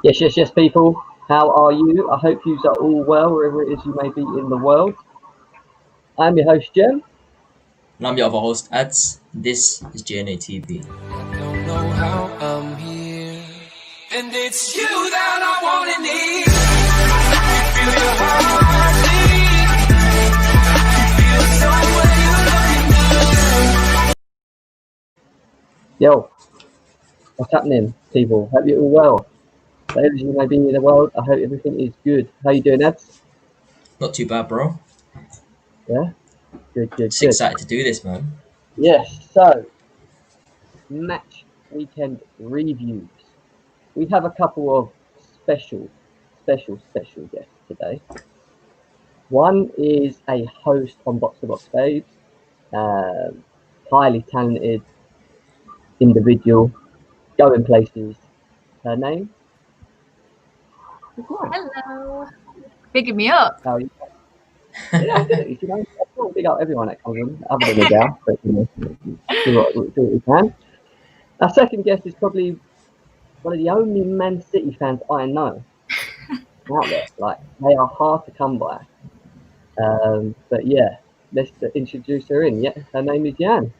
Yes, people. How are you? I hope you are all well, wherever it is you may be in the world. I'm your host, Jem. And I'm your other host, Ads. This is JNA TV. Don't know how I'm here, and it's you that I want to need. Feel your heart beat. Yo, what's happening, people? Hope you're all well. Wherever you may be in the world, I hope everything is good. How you doing, Ads? Not too bad, bro. Yeah? Good. Just excited to do this, man. Yes, so, match weekend reviews. We have a couple of special guests today. One is a host on Box to Box Babes, highly talented individual, going places. Her name? Hello. Bigging me up. How are you? Yeah, I do. You know, I will big up everyone that comes in, other than the gal, but you know, do what we can. Our second guest is probably one of the only Man City fans I know out there. Like, they are hard to come by. But yeah, let's introduce her in. Yeah, her name is Jan.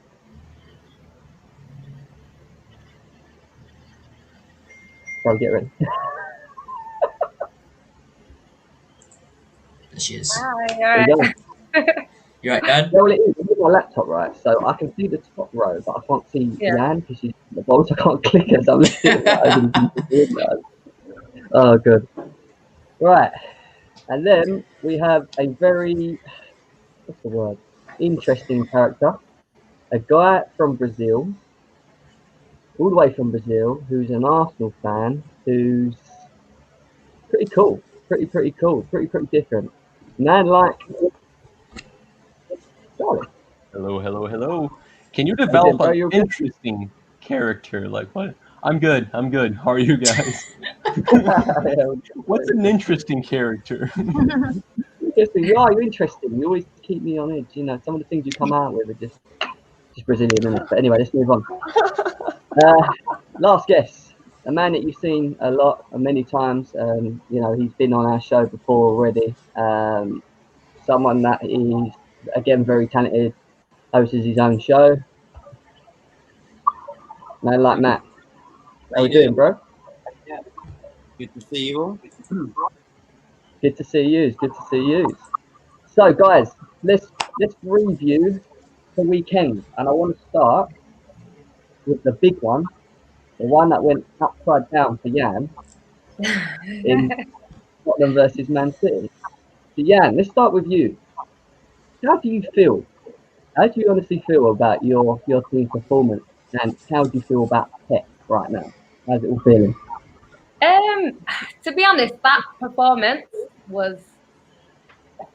Go get her in. There she is. Hi, There you go. You right, Dan? Well, it is. I'm on my laptop, right? So I can see the top row, but I can't see Jan because she's at the bottom, so I can't click her. So I'm looking at that. Oh, good. Right. And then we have a very, what's the word? Interesting character. A guy from Brazil, all the way from Brazil, who's an Arsenal fan, who's pretty cool. Pretty cool. Pretty different. Man like Charlie. Hello. Can you How you develop doing, an bro? interesting character? Like what? I'm good. How are you guys? What's an interesting character? Interesting. You are. You're interesting. You always keep me on edge. You know, some of the things you come out with are just Brazilian, isn't it? But anyway, let's move on. Last guest, a man that you've seen a lot and many times. You know, he's been on our show before already. Someone that is, again, very talented, hosts his own show. Man like Matt. How you doing, bro? Yeah. Good to see you. Good to see you. So, guys, let's review the weekend, and I want to start with the big one, the one that went upside down for Jan in Scotland versus Man City. So, Jan, let's start with you. How do you feel? How do you honestly feel about your team's performance, and how do you feel about Pep right now? How's it all feeling? To be honest, that performance was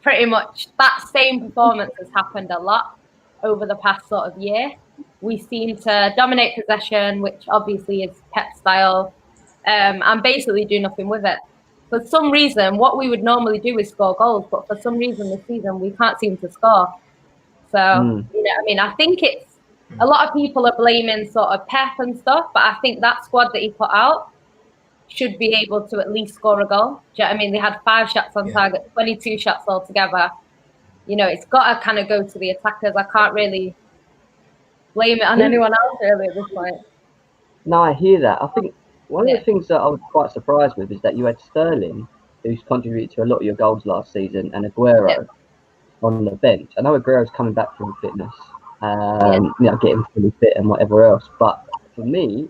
pretty much that same performance has happened a lot over the past sort of year. We seem to dominate possession, which obviously is Pep style, and basically do nothing with it. For some reason, what we would normally do is score goals, but for some reason this season we can't seem to score. So, you know, I mean, I think it's a lot of people are blaming sort of Pep and stuff, but I think that squad that he put out should be able to at least score a goal. Do you know what I mean? They had 5 shots on target, 22 shots altogether. You know, it's got to kind of go to the attackers. I can't really blame it on anyone else really at this point. No, I hear that. I think one of the things that I was quite surprised with is that you had Sterling, who's contributed to a lot of your goals last season, and Aguero on the bench. I know Aguero's coming back from fitness, you know, getting fully fit and whatever else. But for me,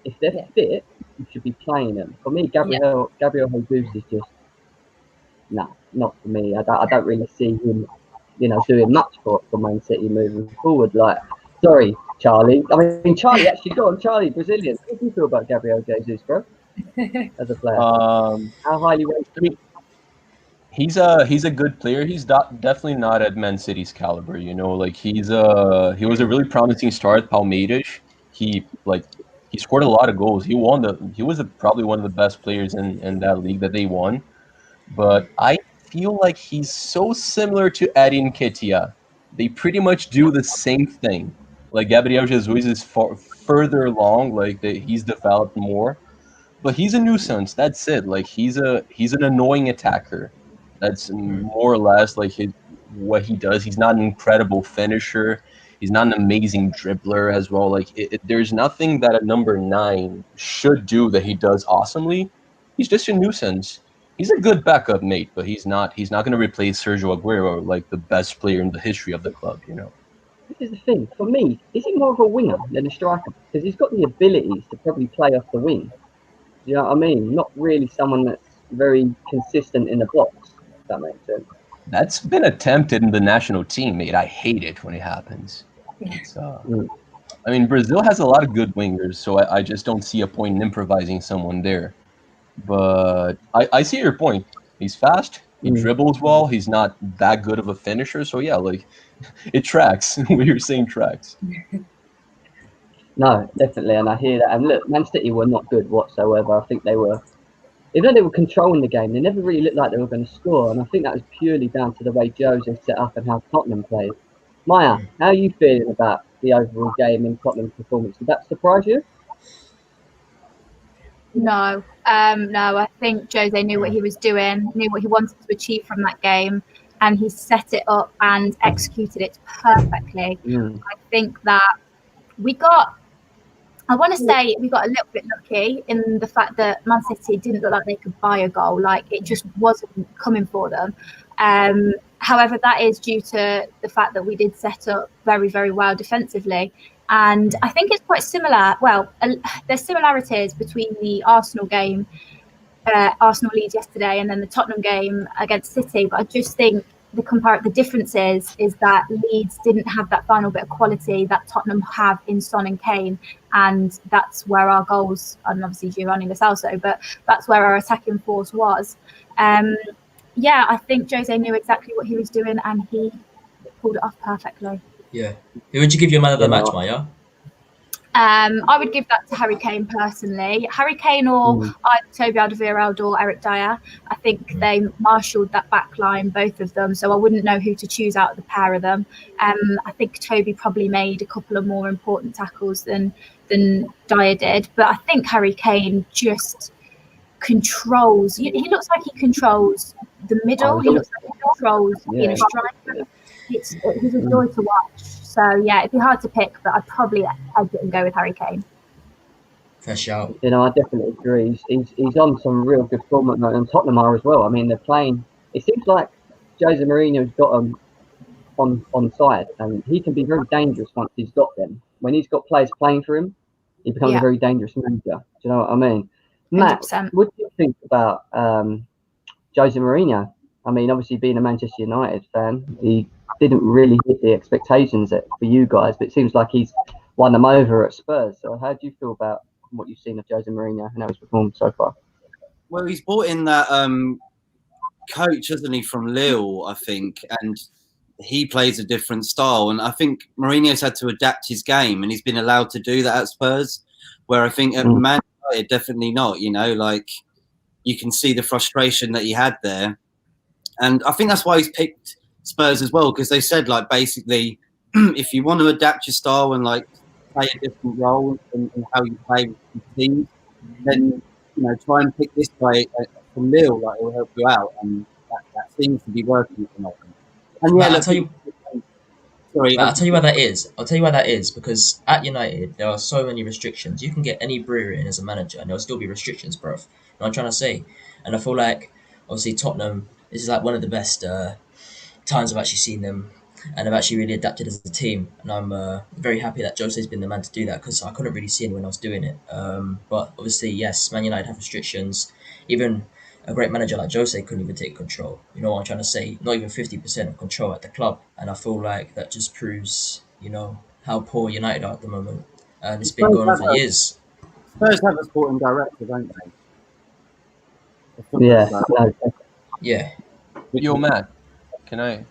if they're fit, you should be playing them. For me, Gabriel Jesus is just not for me. I don't really see him, you know, doing much for Man City moving forward. Like, sorry, Charlie. I mean, Charlie actually go on. Charlie, Brazilian. How do you feel about Gabriel Jesus, bro? As a player, how highly rated? I mean, he's a good player. He's definitely not at Man City's caliber. You know, like he was a really promising start at Palmeiras. He scored a lot of goals. He was probably one of the best players in that league that they won. But I feel like he's so similar to Eddie Nketiah. They pretty much do the same thing. Like Gabriel Jesus is further along, like he's developed more. but he's a nuisance. That's it. Like he's an annoying attacker. That's more or less like what he does. He's not an incredible finisher. He's not an amazing dribbler as well. Like there's nothing that a number 9 should do that he does awesomely. He's just a nuisance. He's a good backup, mate, but he's not going to replace Sergio Aguero, like the best player in the history of the club. You know. This is the thing. For me, is he more of a winger than a striker? Because he's got the abilities to probably play off the wing. You know what I mean? Not really someone that's very consistent in the box, if that makes sense. That's been attempted in the national team, mate. I hate it when it happens. It's, I mean, Brazil has a lot of good wingers, so I just don't see a point in improvising someone there. But I see your point. He's fast. He dribbles well. He's not that good of a finisher. So, yeah, like, it tracks. What you're saying tracks. No, definitely, and I hear that. And look, Man City were not good whatsoever. I think they were, even though they were controlling the game, they never really looked like they were going to score. And I think that was purely down to the way Jose set up and how Tottenham played. Maya, how are you feeling about the overall game and Tottenham's performance? Did that surprise you? No, no. I think Jose knew what he was doing, knew what he wanted to achieve from that game, and he set it up and executed it perfectly. I think that I want to say we got a little bit lucky in the fact that Man City didn't look like they could buy a goal. Like it just wasn't coming for them. However, that is due to the fact that we did set up very, very well defensively. And I think it's quite similar. Well, there's similarities between the Arsenal game, Arsenal lead yesterday, and then the Tottenham game against City. But I just think the difference is that Leeds didn't have that final bit of quality that Tottenham have in Son and Kane, and that's where our goals, and obviously Giovanni Lo Celso, but that's where our attacking force was. Yeah, I think Jose knew exactly what he was doing, and he pulled it off perfectly. Yeah. Who would you give your man of the match, Maya? I would give that to Harry Kane personally. Harry Kane or either Toby Alderweireld or Eric Dyer. I think they marshalled that back line, both of them, so I wouldn't know who to choose out of the pair of them. I think Toby probably made a couple of more important tackles than Dyer did, but I think Harry Kane just controls. He looks like he controls the middle. He looks like he controls being a striker. He's a joy to watch. So yeah, it'd be hard to pick, but I'd probably exit and go with Harry Kane. For sure. You know, I definitely agree. He's on some real good form, and Tottenham are as well. I mean, they're playing. It seems like Jose Mourinho's got them on side, and he can be very dangerous once he's got them. When he's got players playing for him, he becomes a very dangerous manager. Do you know what I mean? Matt, 100%. what do you think about Jose Mourinho? I mean, obviously being a Manchester United fan, he didn't really hit the expectations for you guys, but it seems like he's won them over at Spurs. So how do you feel about what you've seen of Jose Mourinho and how he's performed so far? Well, he's brought in that coach, hasn't he, from Lille, I think, and he plays a different style. And I think Mourinho's had to adapt his game, and he's been allowed to do that at Spurs, where I think at Man United, definitely not. You know, like you can see the frustration that he had there. And I think that's why he's picked Spurs as well, because they said, like, basically, if you want to adapt your style and, like, play a different role in how you play with teams, then, you know, try and pick this guy from Lille, like, it will help you out. And that seems to be working at the moment. And yeah, I'll tell you why that is. I'll tell you why that is, because at United, there are so many restrictions. You can get any brewer in as a manager, and there'll still be restrictions, bruv. You know what I'm trying to say? And I feel like, obviously, Tottenham, this is like one of the best times I've actually seen them, and I've actually really adapted as a team, and I'm very happy that Jose's been the man to do that, because I couldn't really see anyone else doing it. But obviously, yes, Man United have restrictions. Even a great manager like Jose couldn't even take control. You know what I'm trying to say? Not even 50% of control at the club, and I feel like that just proves, you know, how poor United are at the moment, and it's been going on for years. Spurs have a sporting director, don't they? Yeah. Yo, Matt, can I?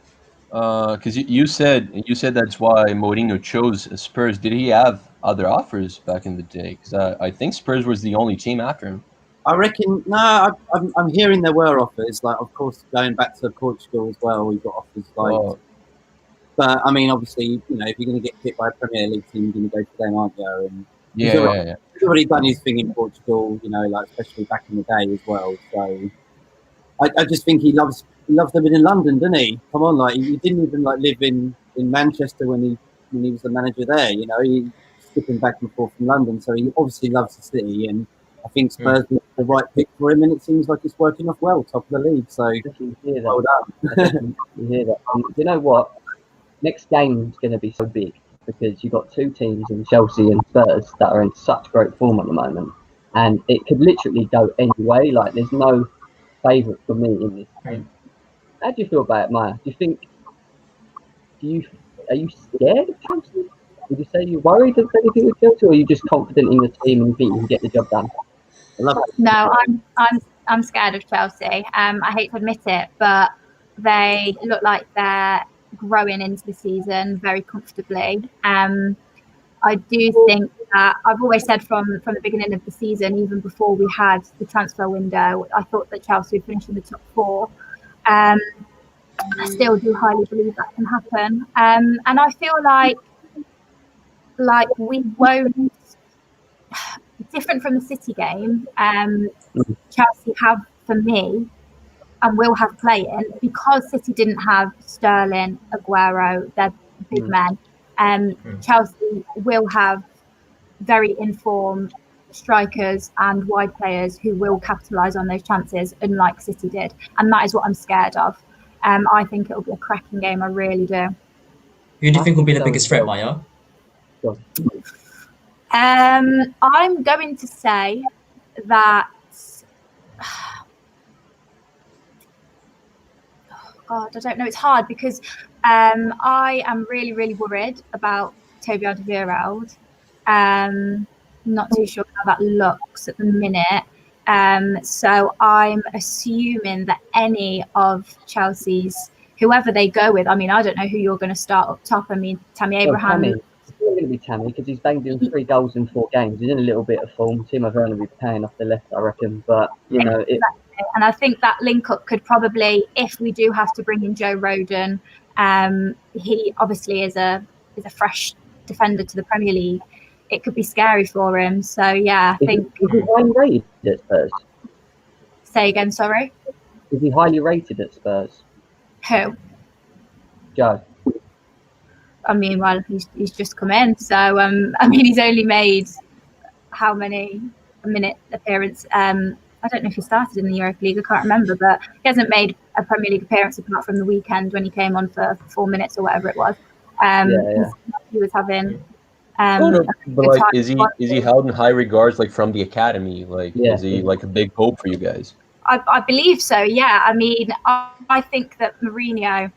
Because you said that's why Mourinho chose Spurs. Did he have other offers back in the day? Because I think Spurs was the only team after him. I reckon. No, I'm hearing there were offers. Like, of course, going back to Portugal as well, we got offers. Like, but I mean, obviously, you know, if you're going to get hit by a Premier League team, you're going to go for them, aren't you? And Yeah. He's already done his thing in Portugal, you know, like especially back in the day as well. So I just think he loves living in London, doesn't he? Come on, like he didn't even like live in Manchester when he was the manager there. You know, he skipping back and forth from London, so he obviously loves the city. And I think Spurs was the right pick for him, and it seems like it's working off well, top of the league. So well done. You hear that? And you know what? Next game is going to be so big because you've got two teams in Chelsea and Spurs that are in such great form at the moment, and it could literally go any way. Like there's no favourite for me in this game. How do you feel about it, Maya? Do you think? Are you scared of Chelsea? Would you say you're worried of anything with Chelsea, or are you just confident in the team and you think you can get the job done? No, I'm scared of Chelsea. I hate to admit it, but they look like they're growing into the season very comfortably. I do think that I've always said from the beginning of the season, even before we had the transfer window, I thought that Chelsea would finish in the top 4. I still do highly believe that can happen. And I feel like we won't, different from the City game, Chelsea have, for me, and will have playing, because City didn't have Sterling, Aguero, they're big men. Chelsea will have very informed strikers and wide players who will capitalise on those chances, unlike City did. And that is what I'm scared of. I think it'll be a cracking game. I really do. Who do you think will be the biggest threat, Maya? I'm going to say that. God, I don't know. It's hard because I am really, really worried about Toby Alderweireld. Not too sure how that looks at the minute. So I'm assuming that any of Chelsea's, whoever they go with, I mean, I don't know who you're going to start up top. I mean, Tammy Abraham. It's going to be Tammy because he's banged in 3 goals in 4 games. He's in a little bit of form. Timo Werner will be paying off the left, I reckon. But, you know, and I think that link-up could probably, if we do have to bring in Joe Rodon, he obviously is a fresh defender to the Premier League. It could be scary for him. So, yeah, I think... Is he highly rated at Spurs? Say again, sorry? Is he highly rated at Spurs? Who? Joe. I mean, well, he's just come in. So, I mean, he's only made how many minute appearance? I don't know if he started in the Europa League. I can't remember, but he hasn't made a Premier League appearance apart from the weekend when he came on for 4 minutes or whatever it was. He was having. But like, is he held in high regards, like from the academy? Like, is he like a big hope for you guys? I believe so. Yeah. I mean, I think that Mourinho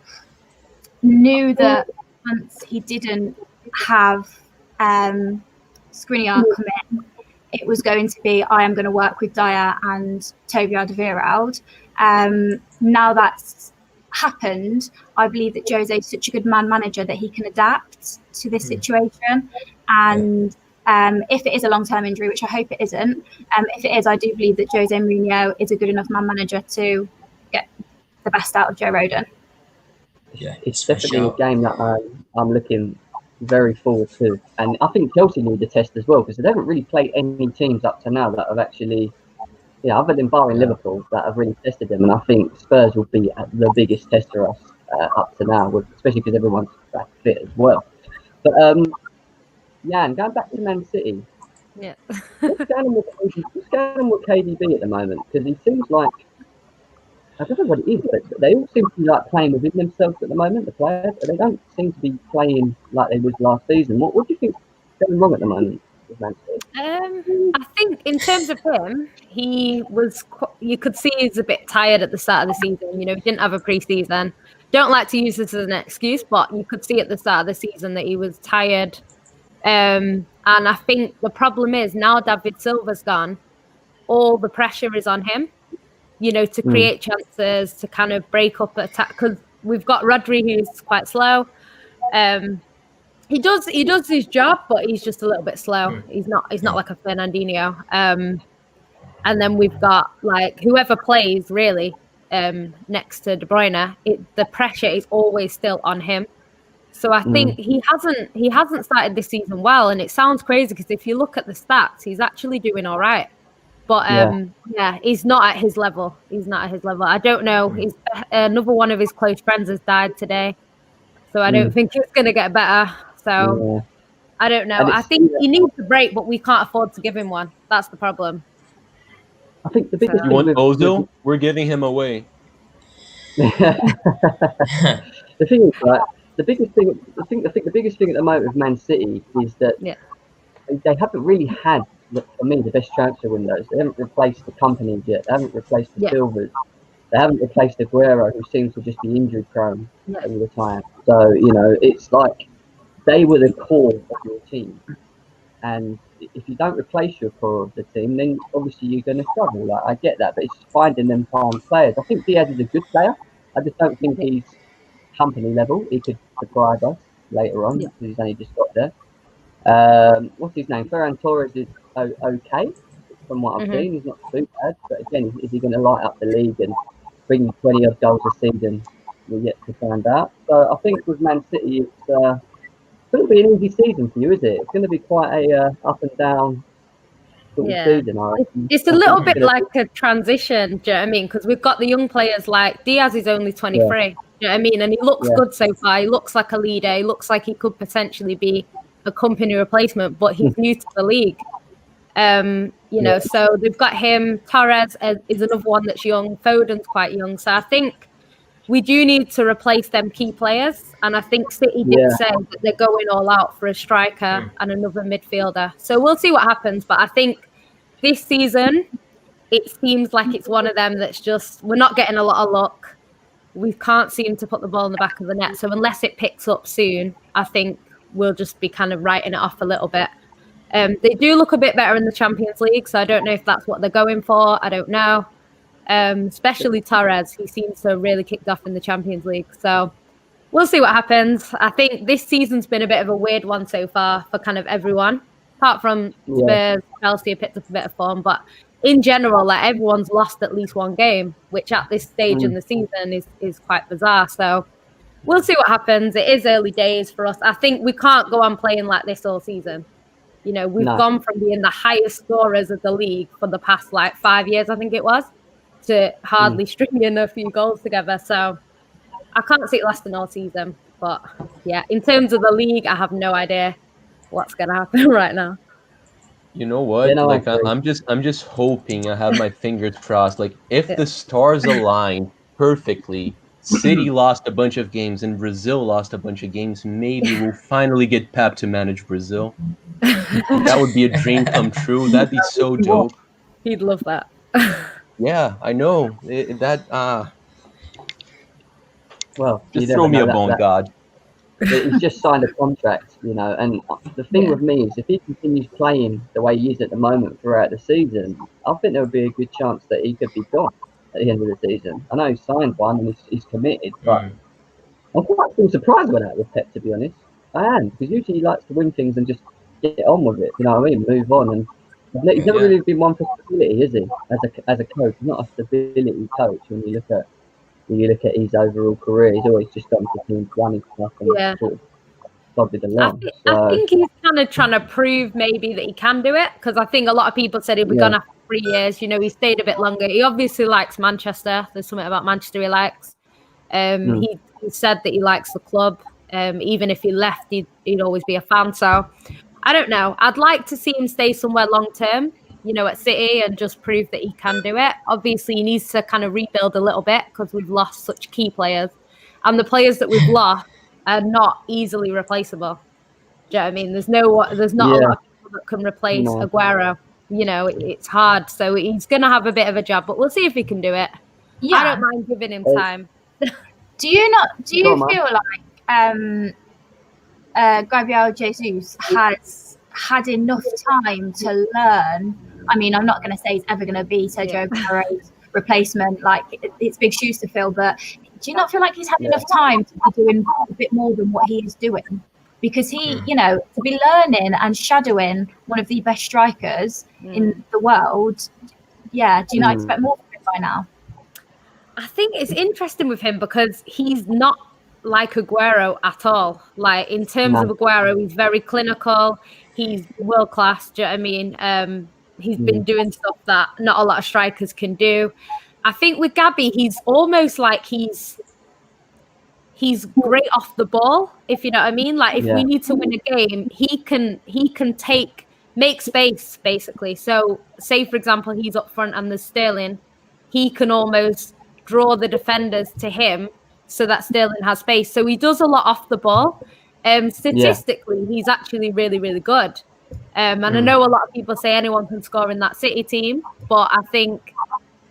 knew that once he didn't have Skriniar come in, it was going to be, I am going to work with Dyer and Toby Alderweireld. Now that's happened, I believe that Jose is such a good manager that he can adapt to this situation. And if it is a long-term injury, which I hope it isn't, if it is, I do believe that Jose Mourinho is a good enough manager to get the best out of Joe Rodon. Yeah, it's definitely a game that I'm looking very forward to, and I think Chelsea need a test as well because they haven't really played any teams up to now that have actually, other than barring Liverpool, that have really tested them. And I think Spurs will be the biggest test for us up to now, especially because everyone's back fit as well. But and going back to Man City, what's going on with KDB at the moment? Because he seems like, I don't know what it is, but they all seem to be like playing within themselves at the moment, the players. They don't seem to be playing like they was last season. What do you think is going wrong at the moment with Man City? I think in terms of him, he was, you could see he's a bit tired at the start of the season. You know, he didn't have a pre-season. Don't like to use this as an excuse, but you could see at the start of the season that he was tired. And I think the problem is now David Silva's gone, all the pressure is on him. You know, to create chances, to kind of break up attack. Because we've got Rodri, who's quite slow. He does his job, but he's just a little bit slow. He's not like a Fernandinho. And then we've got like whoever plays really next to De Bruyne. The pressure is always still on him. So I think he hasn't started this season well, and it sounds crazy because if you look at the stats, he's actually doing all right. But yeah, he's not at his level. He's not at his level. I don't know. He's another one of his close friends has died today, so I don't think it's going to get better. So I don't know. I think he needs a break, but we can't afford to give him one. That's the problem. I think the biggest You thing want with Ozil? We're giving him away. the thing is, like, the biggest thing. I think the biggest thing at the moment with Man City is that they haven't really had, for me, the best transfer windows. They haven't replaced the companies yet. They haven't replaced the Silvers. They haven't replaced Aguero, who seems to just be injury prone all the time. So it's like they were the core of your team, and if you don't replace your core of the team, then obviously you're going to struggle. Like, I get that, but it's finding them prime players. I think Diaz is a good player. I just don't think he's company level. He could surprise us later on because he's only just got there. What's his name? Ferran Torres is okay from what I've seen. He's not too bad, but again, is he going to light up the league and bring you 20 odd goals a season? We're yet to find out. So I think with Man City, it's going to be an easy season for you, is it? It's going to be quite a up and down sort of season. It's a little bit like a transition. Do you know what I mean? Because we've got the young players like Diaz is only 23. Do you know what I mean? And he looks good so far. He looks like a leader. He looks like he could potentially be a company replacement, but he's new to the league. So they've got him. Torres is another one that's young. Foden's quite young. So I think we do need to replace them key players. And I think City did say that they're going all out for a striker and another midfielder. So we'll see what happens. But I think this season, it seems like it's one of them that's just, we're not getting a lot of luck. We can't seem to put the ball in the back of the net. So unless it picks up soon, I think we'll just be kind of writing it off a little bit. They do look a bit better in the Champions League, so I don't know if that's what they're going for. I don't know. Especially Torres, he seems to have really kicked off in the Champions League. So we'll see what happens. I think this season's been a bit of a weird one so far for kind of everyone, apart from Spurs. Chelsea have picked up a bit of form, but in general, like, everyone's lost at least one game, which at this stage in the season is quite bizarre. So we'll see what happens. It is early days for us. I think we can't go on playing like this all season. We've gone from being the highest scorers of the league for the past 5 years, I think it was, to hardly stringing a few goals together. So I can't see it lasting all season. But yeah, in terms of the league, I have no idea what's going to happen right now. You know what? I'm just hoping. I have my fingers crossed. Like, if the stars align perfectly, City lost a bunch of games and Brazil lost a bunch of games, maybe we'll finally get Pep to manage Brazil. That would be a dream come true. That'd be so dope. He'd love that. Yeah, I know. Well, just throw me a bone, God. He's just signed a contract, and the thing with me is if he continues playing the way he is at the moment throughout the season, I think there would be a good chance that he could be gone at the end of the season. I know he's signed one and he's committed, but I'm quite still surprised by that with Pep, to be honest. I am, because usually he likes to win things and just get on with it, you know what I mean? Move on. And he's never really been one for stability, is he? As a coach, he's not a stability coach. When you look at his overall career, he's always just gone for teams running stuff and sort of plodded along. I think he's kind of trying to prove maybe that he can do it, because I think a lot of people said he'd be gone after 3 years. He stayed a bit longer. He obviously likes Manchester. There's something about Manchester he likes. He said that he likes the club. Even if he left, he'd always be a fan. So I don't know. I'd like to see him stay somewhere long term, at City, and just prove that he can do it. Obviously, he needs to kind of rebuild a little bit because we've lost such key players. And the players that we've lost are not easily replaceable. Do you know what I mean? There's not a lot of people that can replace Aguero. It's hard. So he's going to have a bit of a job, but we'll see if he can do it. Yeah. I don't mind giving him time. Do you feel like Gabriel Jesus has had enough time to learn? I mean, I'm not going to say he's ever going to be Sergio Aguero's replacement. Like, it's big shoes to fill, but do you not feel like he's had enough time to be doing a bit more than what he is doing? Because he, to be learning and shadowing one of the best strikers in the world, do you not expect more from him by now? I think it's interesting with him because he's not like Aguero at all. Like in terms of Aguero, he's very clinical. He's world class. Do you know what I mean? He's been doing stuff that not a lot of strikers can do. I think with Gabby, he's almost like he's great off the ball, if you know what I mean. Like if we need to win a game, he can make space basically. So say for example he's up front and there's Sterling, he can almost draw the defenders to him so that Sterling has space. So he does a lot off the ball. Statistically, he's actually really, really good. And I know a lot of people say anyone can score in that City team, but I think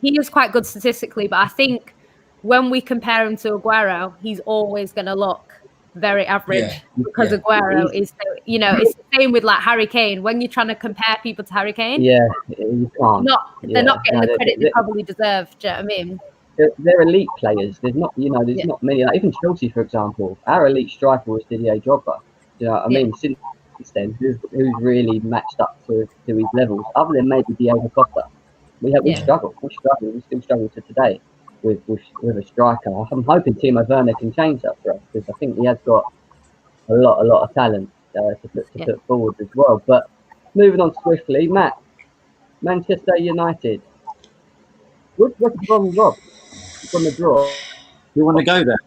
he is quite good statistically. But I think when we compare him to Aguero, he's always going to look very average because Aguero is, it's the same with like Harry Kane. When you're trying to compare people to Harry Kane, you can't. They're not getting the credit they probably deserve. Do you know what I mean? They're elite players. There's not, there's not many. Like even Chelsea, for example, our elite striker was Didier Drogba. Do you know what I mean? Since then, who's really matched up to his levels, other than maybe Diego Costa? We struggle. We still struggle to today with a striker. I'm hoping Timo Werner can change that for us because I think he has got a lot of talent to put forward as well. But moving on swiftly, Matt, Manchester United. What's the problem, Rob? From the draw. You want to go there?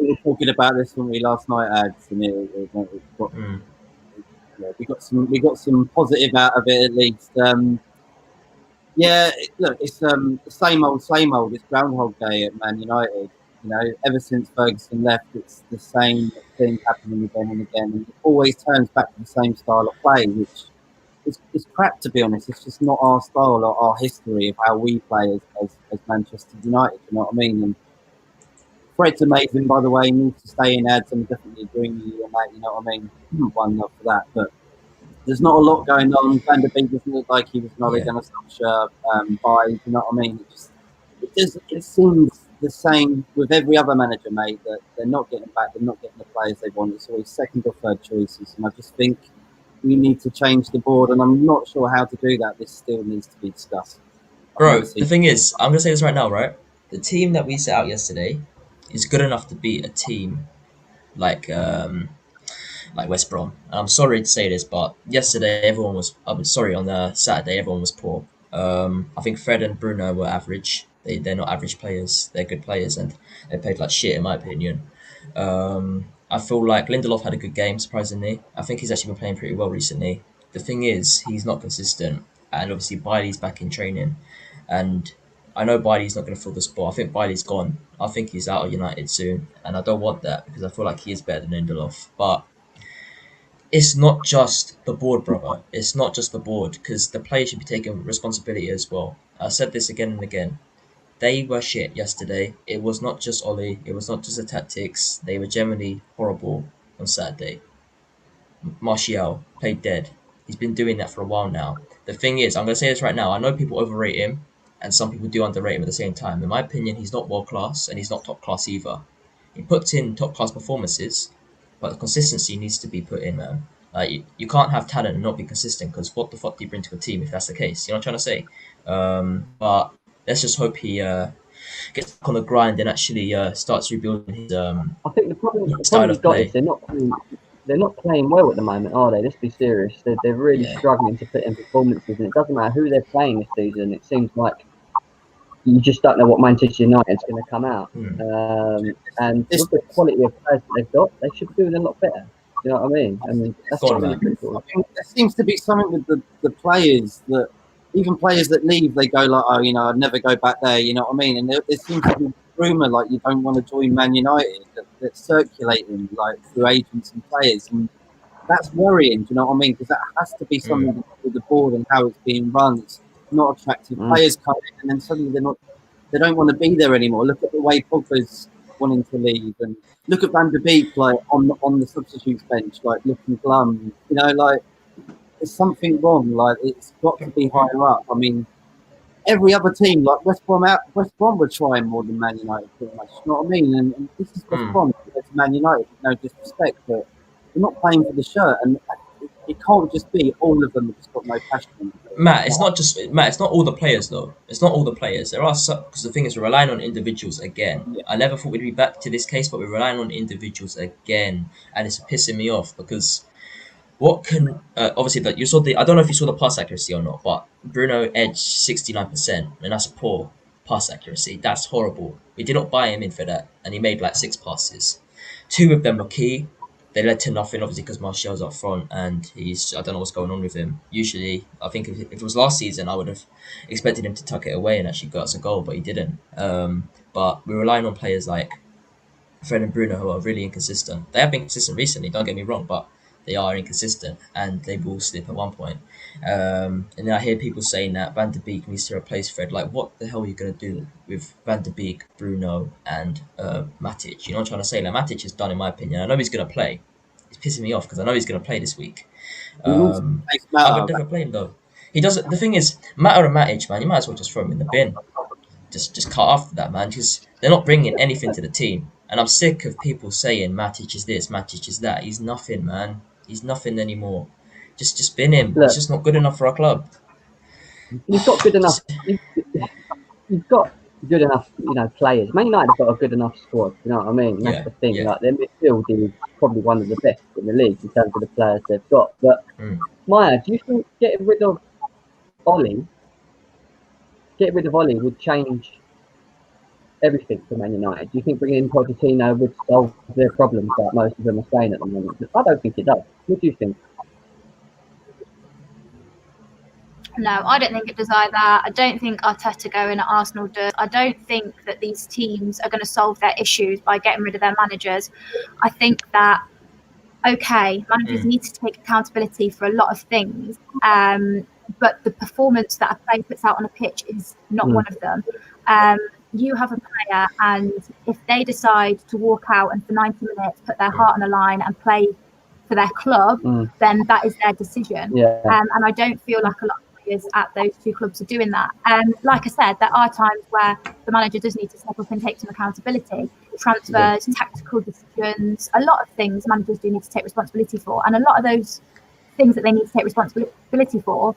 We were talking about this when we last night, ads, and we got some positive out of it at least. Look, it's the same old. It's Groundhog Day at Man United. Ever since Ferguson left, it's the same thing happening again and again, and it always turns back to the same style of play, which is crap, to be honest. It's just not our style or our history of how we play as Manchester United. You know what I mean? And Fred's amazing, by the way. He needs to stay in ads. I'm definitely agreeing with you on that. You know what I mean? One love for that, but there's not a lot going on. Van der Beek doesn't look like he was an Ole Gunnar Solskjaer buy. You know what I mean? It seems the same with every other manager, mate. That they're not getting back. They're not getting the players they want. It's always second or third choices, and I just think we need to change the board. And I'm not sure how to do that. This still needs to be discussed. Bro, the thing is, I'm gonna say this right now, right? The team that we set out yesterday is good enough to beat a team like West Brom. And I'm sorry to say this, but yesterday on the Saturday everyone was poor. I think Fred and Bruno were average. They're not average players. They're good players, and they played like shit in my opinion. I feel like Lindelof had a good game, surprisingly. I think he's actually been playing pretty well recently. The thing is, he's not consistent, and obviously Bailey's back in training, and I know Bailey's not going to fill the spot. I think Bailey's gone. I think he's out of United soon, and I don't want that because I feel like he is better than Lindelof. But it's not just the board, brother. It's not just the board, because the players should be taking responsibility as well. I said this again and again. They were shit yesterday. It was not just Ollie. It was not just the tactics. They were generally horrible on Saturday. Martial played dead. He's been doing that for a while now. The thing is, I'm going to say this right now. I know people overrate him, and some people do underrate him at the same time. In my opinion, he's not world class, and he's not top class either. He puts in top class performances, but the consistency needs to be put in, man. Like you can't have talent and not be consistent, because what the fuck do you bring to a team if that's the case? You know what I'm trying to say? But let's just hope he gets back on the grind and actually starts rebuilding his I think the problem style he's of got play. is they're not playing well at the moment, are they? Let's be serious. They're really struggling to put in performances, and it doesn't matter who they're playing this season. It seems like you just don't know what Manchester United's going to come out. And with the quality of players that they've got, they should be doing a lot better. You know what I mean? And that's really critical. I think there seems to be something with the players that, even players that leave, they go like, I'd never go back there. You know what I mean? And there seems to be a rumour like you don't want to join Man United that's circulating like through agents and players, and that's worrying. Do you know what I mean? Because that has to be something with the board and how it's being run. It's not attractive. Players come in and then suddenly they don't want to be there anymore. Look at the way Pogba's wanting to leave, and look at Van der Beek like on the substitutes bench, like looking glum. There's something wrong. Like it's got to be higher up. I mean, every other team, like West Brom were trying more than Man United, pretty much. You know what I mean? And this is West Brom compared to Man United. No disrespect, but they're not playing for the shirt, and It can't just be all of them have just got no passion. Matt, it's not just Matt. It's not all the players though. It's not all the players. There are some, because the thing is, we're relying on individuals again. Yeah. I never thought we'd be back to this case, but we're relying on individuals again, and it's pissing me off because what can obviously that you saw the I don't know if you saw the pass accuracy or not, but Bruno edged 69%, and that's poor pass accuracy. That's horrible. We did not buy him in for that, and he made like 6 passes. 2 of them were key. They led to nothing, obviously, because Martial's up front, and I don't know what's going on with him. Usually, I think if it was last season, I would have expected him to tuck it away and actually got us a goal, but he didn't. But we're relying on players like Fred and Bruno who are really inconsistent. They have been consistent recently, don't get me wrong, but they are inconsistent and they will slip at one point. And then I hear people saying that Van der Beek needs to replace Fred. Like, what the hell are you going to do with Van der Beek, Bruno, and Matic? You know what I'm trying to say? Like, Matic is done, in my opinion. I know he's going to play. It's pissing me off because I know he's going to play this week. I would never play him, though. He doesn't. The thing is, Matter and Matic, man, you might as well just throw him in the bin. Just cut after that, man, because they're not bringing anything to the team. And I'm sick of people saying Matic is this, Matic is that. He's nothing, man. He's nothing anymore. Just bin him. Look, he's just not good enough for our club. You've got good enough. You've got good enough, players. Man United have got a good enough squad. You know what I mean? That's the thing. Yeah. Like, their midfield is probably one of the best in the league in terms of the players they've got. But Maya, do you think getting rid of Ollie would change everything for Man United? Do you think bringing in Pochettino would solve their problems that most of them are saying at the moment? I don't think it does. What do you think? No, I don't think it does either. I don't think Arteta going at Arsenal does. I don't think that these teams are going to solve their issues by getting rid of their managers. I think that, okay, managers need to take accountability for a lot of things, but the performance that a player puts out on a pitch is not one of them. You have a player, and if they decide to walk out and for 90 minutes put their heart on the line and play for their club, then that is their decision. And I don't feel like a lot of players at those two clubs are doing that. Like I said, there are times where the manager does need to step up and take some accountability. Transfers, tactical decisions, a lot of things managers do need to take responsibility for. And a lot of those things that they need to take responsibility for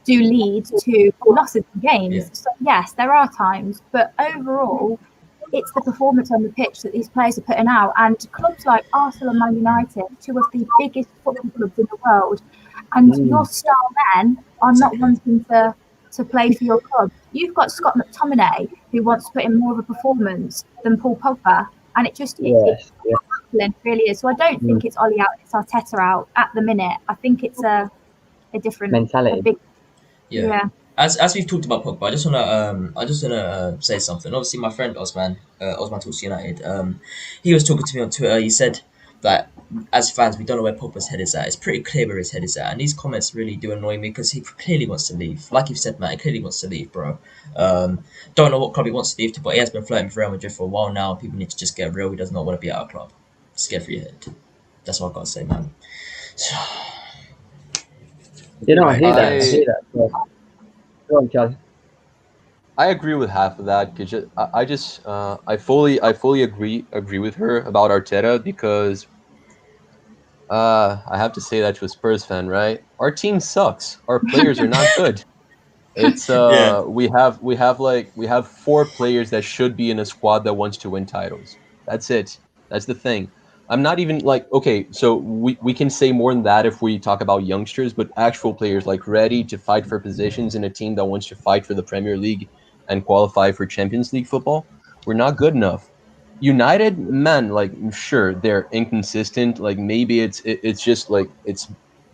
do lead to losses in games. So yes, there are times, but overall, it's the performance on the pitch that these players are putting out. And clubs like Arsenal and Man United, two of the biggest football clubs in the world, and your star men are not wanting to play for your club. You've got Scott McTominay, who wants to put in more of a performance than Paul Pogba, and it's really is. So I don't think it's Ollie out, it's Arteta out at the minute. I think it's a different mentality. As we've talked about Pogba, I just wanna say something. Obviously, my friend Osman Talks United, he was talking to me on Twitter. He said that as fans, we don't know where Pogba's head is at. It's pretty clear where his head is at, and these comments really do annoy me because he clearly wants to leave. Like you've said, Matt, he clearly wants to leave, bro. Don't know what club he wants to leave to, but he has been flirting with Real Madrid for a while now. People need to just get real. He does not want to be at our club. Scared for your head. That's what I've got to say, man. I hear that. Go on, Charlie. I agree with half of that because I fully agree with her about Arteta because I have to say that to a Spurs fan, right? Our team sucks. Our players are not good. It's we have 4 players that should be in a squad that wants to win titles. That's it. That's the thing. I'm not even okay, so we can say more than that if we talk about youngsters, but actual players ready to fight for positions in a team that wants to fight for the Premier League and qualify for Champions League football, we're not good enough. United, man, sure, they're inconsistent. Maybe it's just it's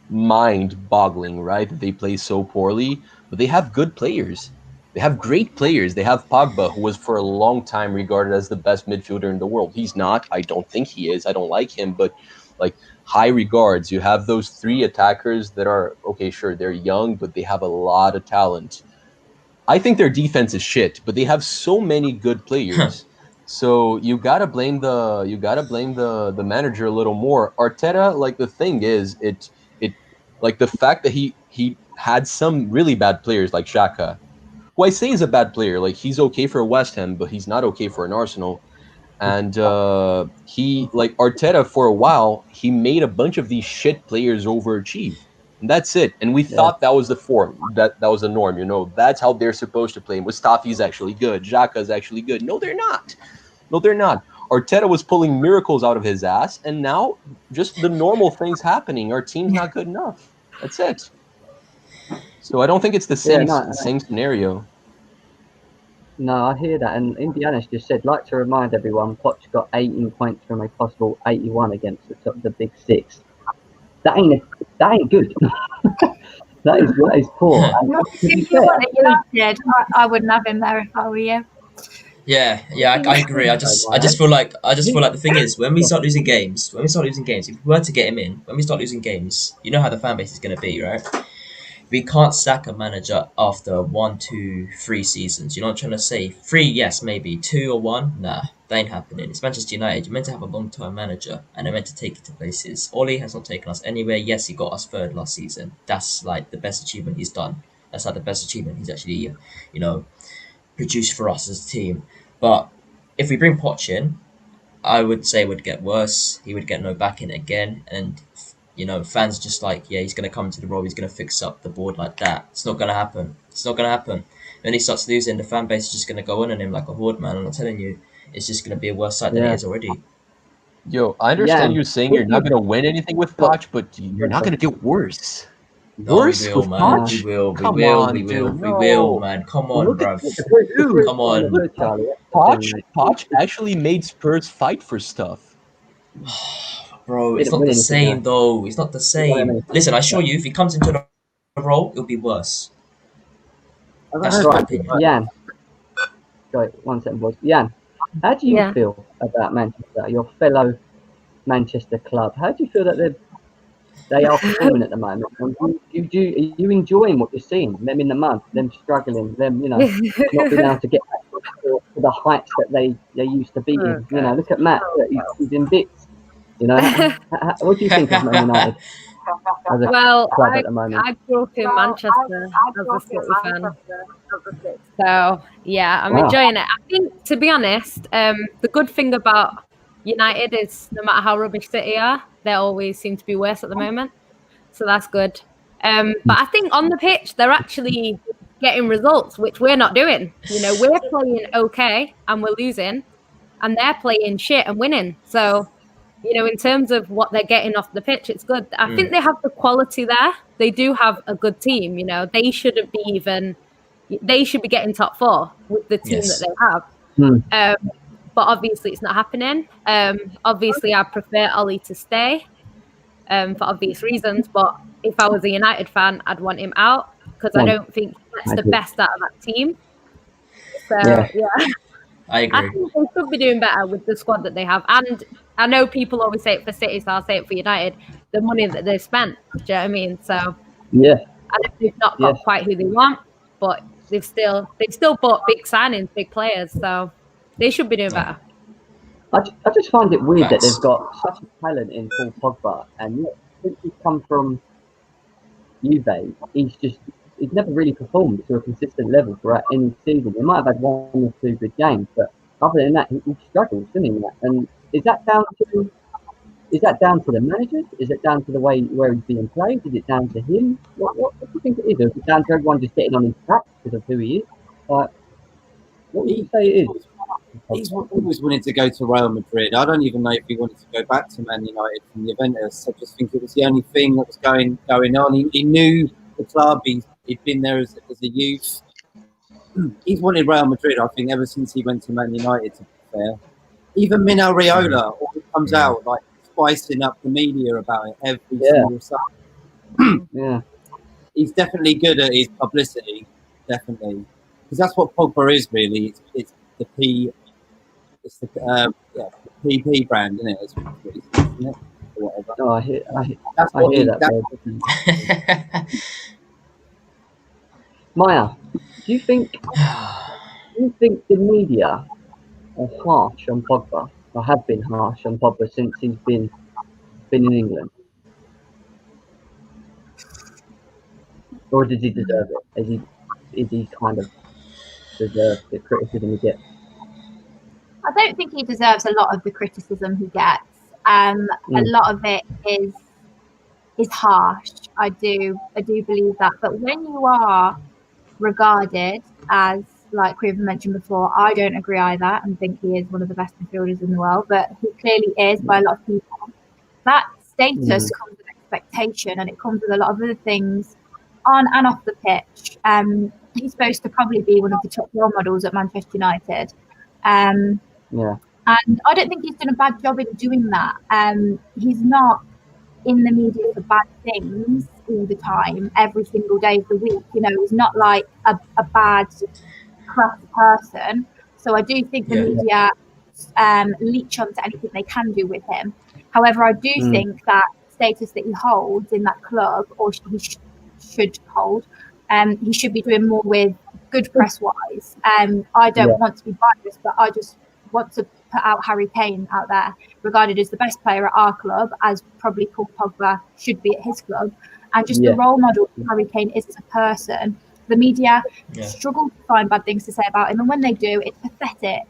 mind-boggling, right? That they play so poorly, but they have good players. They have great players. They have Pogba, who was for a long time regarded as the best midfielder in the world. He's not. I don't think he is. I don't like him, but high regards. You have those 3 attackers that are, okay, sure, they're young, but they have a lot of talent. I think their defense is shit, but they have so many good players. So you gotta blame the manager a little more. Arteta, the thing is, it the fact that he had some really bad players like Xhaka, who I say is a bad player. He's okay for West Ham, but he's not okay for an Arsenal. And he Arteta for a while, he made a bunch of these shit players overachieve. And that's it. And we thought that was the form, that was the norm. You know, that's how they're supposed to play. Mustafi's actually good. Xhaka's actually good. No, they're not. No, they're not. Arteta was pulling miracles out of his ass, and now just the normal things happening. Our team's not good enough. That's it. So I don't think it's the same scenario. No, I hear that. And Indiana's just said, like to remind everyone, Poch got 18 points from a possible 81 against the big six. That ain't good. that is poor. If you want United, I wouldn't have him there if I were you. Yeah, I agree. I just feel like the thing is, when we start losing games, if we were to get him in, when we start losing games, you know how the fan base is going to be, right? We can't sack a manager after 1, 2, 3 seasons. You know what I'm trying to say? 3, yes, maybe 2 or 1. Nah, that ain't happening. It's Manchester United. You're meant to have a long-term manager, and they're meant to take it to places. Ole has not taken us anywhere. Yes, he got us 3rd last season. That's like the best achievement he's done. That's like the best achievement he's actually, produced for us as a team. But if we bring Poch in, I would say it would get worse. He would get no backing again, and fans just like, yeah, he's going to come to the role, he's going to fix up the board like that. It's not going to happen. When he starts losing, the fan base is just going to go on him like a horde, man. I'm not telling you, it's just going to be a worse sight than it is already. Yo, I understand you saying you're not going to win anything with Poch, but you're not going to get worse. Worse with Poch? We will, man. Come on, bruv. Come on. Poch actually made Spurs fight for stuff. Bro, it's not the same though. It's not the same. Listen, I assure you, if he comes into the role, it'll be worse. That's my opinion. Jan, sorry, 1 second, boys. Jan, how do you feel about Manchester, your fellow Manchester club? How do you feel that they are performing at the moment? Are you enjoying what you're seeing? Them in the mud, them struggling, them not being able to get back to the heights that they used to be in. Look at Matt, he's in bits. What do you think of Man United? Well, I grew up in Manchester as a City fan. So, yeah, I'm enjoying it. I think, to be honest, the good thing about United is no matter how rubbish City are, they always seem to be worse at the moment. So that's good. But I think on the pitch, they're actually getting results, which we're not doing. We're playing okay and we're losing, and they're playing shit and winning. So, in terms of what they're getting off the pitch, it's good. I think they have the quality there. They do have a good team. They shouldn't be they should be getting top 4 with the team that they have. But obviously it's not happening. Obviously I prefer Ollie to stay for obvious reasons. But if I was a United fan, I'd want him out because I don't think that's the best out of that team. So, yeah. I agree. I think they should be doing better with the squad that they have. And I know people always say it for City, so I'll say it for United. The money that they've spent, do you know what I mean? So I know they've not got quite who they want, but they've still bought big signings, big players, so they should be doing better. I just find it weird that they've got such a talent in Paul Pogba, and yet since he's come from Juve, he's never really performed to a consistent level throughout any season. He might have had 1 or 2 good games, but other than that, he struggles, doesn't he? And is that down to the managers? Is it down to the way where he's being played? Is it down to him? What do you think it is? Or is it down to everyone just getting on his track because of who he is? What would you say it is? He's always wanted to go to Real Madrid. I don't even know if he wanted to go back to Man United from Juventus. I just think it was the only thing that was going on. He knew the club. He'd been there as a youth. He's wanted Real Madrid, I think, ever since he went to Man United, to be fair. Even Mino Raiola always comes out like spicing up the media about it every single Sunday. He's definitely good at his publicity, definitely. Because that's what Pogba is, really. It's the PP brand, isn't it? It's what it is, isn't it? Or whatever. Oh, I hear that. Maya, do you think the media are harsh on Pogba, or have been harsh on Pogba since he's been in England? Or does he deserve it? Is he kind of deserve the criticism he gets? I don't think he deserves a lot of the criticism he gets. A lot of it is is harsh. I do believe that. But when you are regarded as, like we've mentioned before, I don't agree either and think he is one of the best midfielders in the world, but he clearly is by a lot of people. That status comes with expectation, and it comes with a lot of other things on and off the pitch. He's supposed to probably be one of the top role models at Manchester United. And I don't think he's done a bad job in doing that. He's not in the media for bad things all the time, every single day of the week. You know, he's not like a bad, crass person. So I do think the media leech onto anything they can do with him. However, I do think that status that he holds in that club, or he should hold, he should be doing more with good press-wise. I don't want to be biased, but I just want to put out Harry Kane out there, regarded as the best player at our club, as probably Paul Pogba should be at his club, and just the role model Harry Kane is as a person. The media struggle to find bad things to say about him, and when they do, it's pathetic.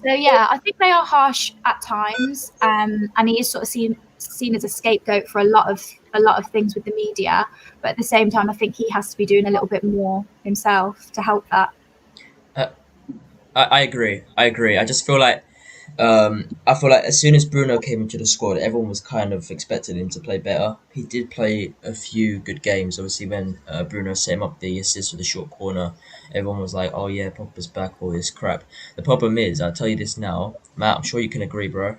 So I think they are harsh at times, and he is sort of seen as a scapegoat for a lot of things with the media. But at the same time, I think he has to be doing a little bit more himself to help that. I agree. I just feel like as soon as Bruno came into the squad, everyone was kind of expecting him to play better. He did play a few good games. Obviously, when Bruno set him up the assist with the short corner, everyone was like, "Oh yeah, Pogba's back, all this crap." The problem is, I'll tell you this now, Matt. I'm sure you can agree, bro.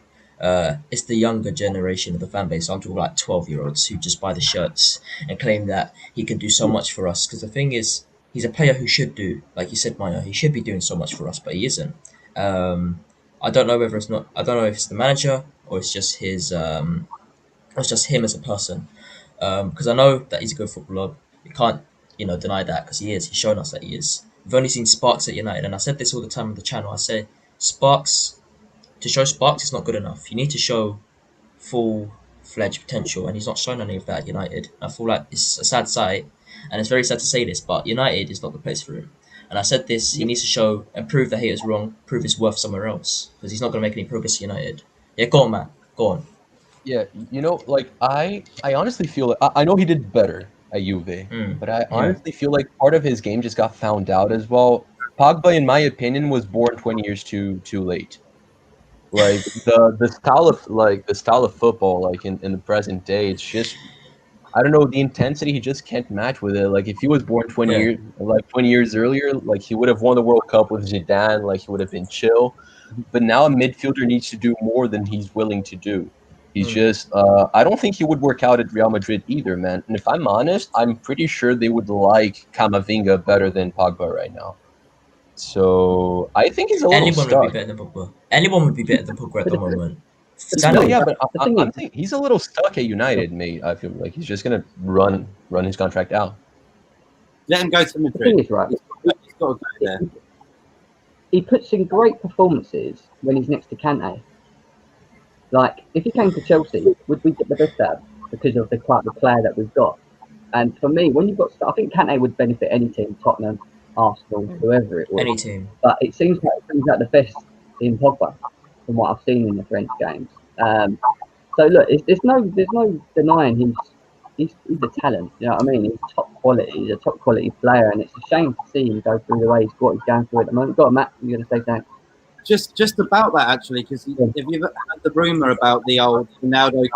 It's the younger generation of the fan base. I'm talking like 12-year-olds who just buy the shirts and claim that he can do so much for us. Because the thing is, he's a player who should do, like you said, Maya. He should be doing so much for us, but he isn't. I don't know whether it's not. I don't know if it's the manager or it's just his. It's just him as a person. Because I know that he's a good footballer. You can't, deny that because he is. He's shown us that he is. We've only seen sparks at United, and I said this all the time on the channel. I say sparks. To show sparks is not good enough. You need to show full-fledged potential, and he's not shown any of that at United. I feel like it's a sad sight, and it's very sad to say this, but United is not the place for him. And I said this, he needs to show and prove the haters wrong, prove his worth somewhere else, because he's not going to make any progress at United. Yeah, go on, Matt. Go on. Yeah, I honestly feel like, I know he did better at Juve, but I honestly feel like part of his game just got found out as well. Pogba, in my opinion, was born 20 years too late. Like the style of football, like in the present day, it's just, I don't know, the intensity he just can't match with it. Like if he was born 20 years earlier, like he would have won the World Cup with Zidane, like he would have been chill. But now a midfielder needs to do more than he's willing to do. He's just I don't think he would work out at Real Madrid either, man. And if I'm honest, I'm pretty sure they would like Camavinga better than Pogba right now. So I think he's a little stuck. Would be better than Pogba. Anyone would be better than Pogba at the moment. But I'm thinking he's a little stuck at United, mate. I feel like he's just gonna run his contract out. Let him go to Madrid. The thing is, right, He's got to go there. He puts in great performances when he's next to Kante. Like, if he came to Chelsea, would we get the best out of him because of the type of player that we've got? And for me, when you've got, I think Kante would benefit any team, Tottenham, Arsenal, whoever it was. Any team. But it seems like the best in Pogba from what I've seen in the French games. So look, there's no denying he's a talent. You know what I mean? He's top quality. He's a top quality player, and it's a shame to see him go through the way he's going through at the moment. Go on, Matt. You're going to say something? Just about that actually, because have you ever had the rumor about the old Ronaldo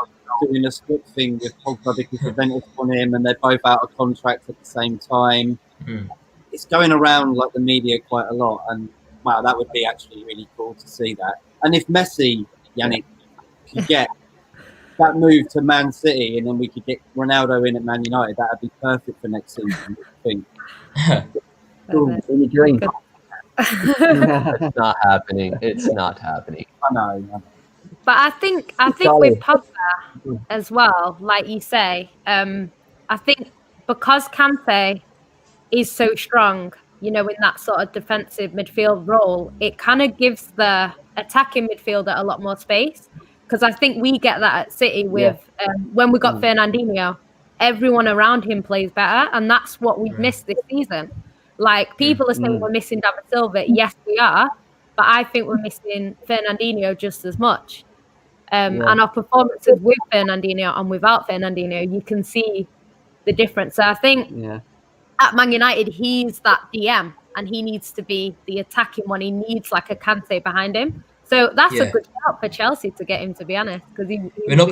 doing a split thing with Pogba because Juventus on him, and they're both out of contract at the same time? It's going around like the media quite a lot, and wow, that would be actually really cool to see that. And if Messi, Yannick, could get that move to Man City, and then we could get Ronaldo in at Man United, that would be perfect for next season, I think. In your dream. It's not happening. It's not happening. I know. But I think with Pogba as well, like you say, I think because Kante is so strong, in that sort of defensive midfield role, it kind of gives the attacking midfielder a lot more space. Because I think we get that at City with when we got Fernandinho, everyone around him plays better, and that's what we've missed this season. Like, people are saying we're missing David Silva. Yes, we are, but I think we're missing Fernandinho just as much. And our performances with Fernandinho and without Fernandinho, you can see the difference. So I think at Man United, he's that DM, and he needs to be the attacking one. He needs like a Kante behind him. So that's a good shout for Chelsea to get him, to be honest, because we're not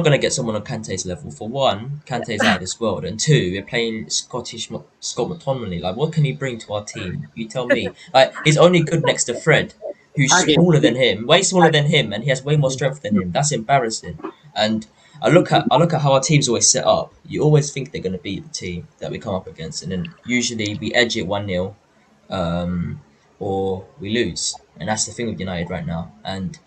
gonna get someone on Kante's level. For one, Kante's out of this world, and two, we're playing Scott McTominay. Like, what can he bring to our team? You tell me. Like, he's only good next to Fred, who's smaller than him, way smaller than him, and he has way more strength than him. That's embarrassing. And I look at how our team's always set up. You always think they're gonna beat the team that we come up against, and then usually we edge it 1-0, or we lose. And that's the thing with United right now. And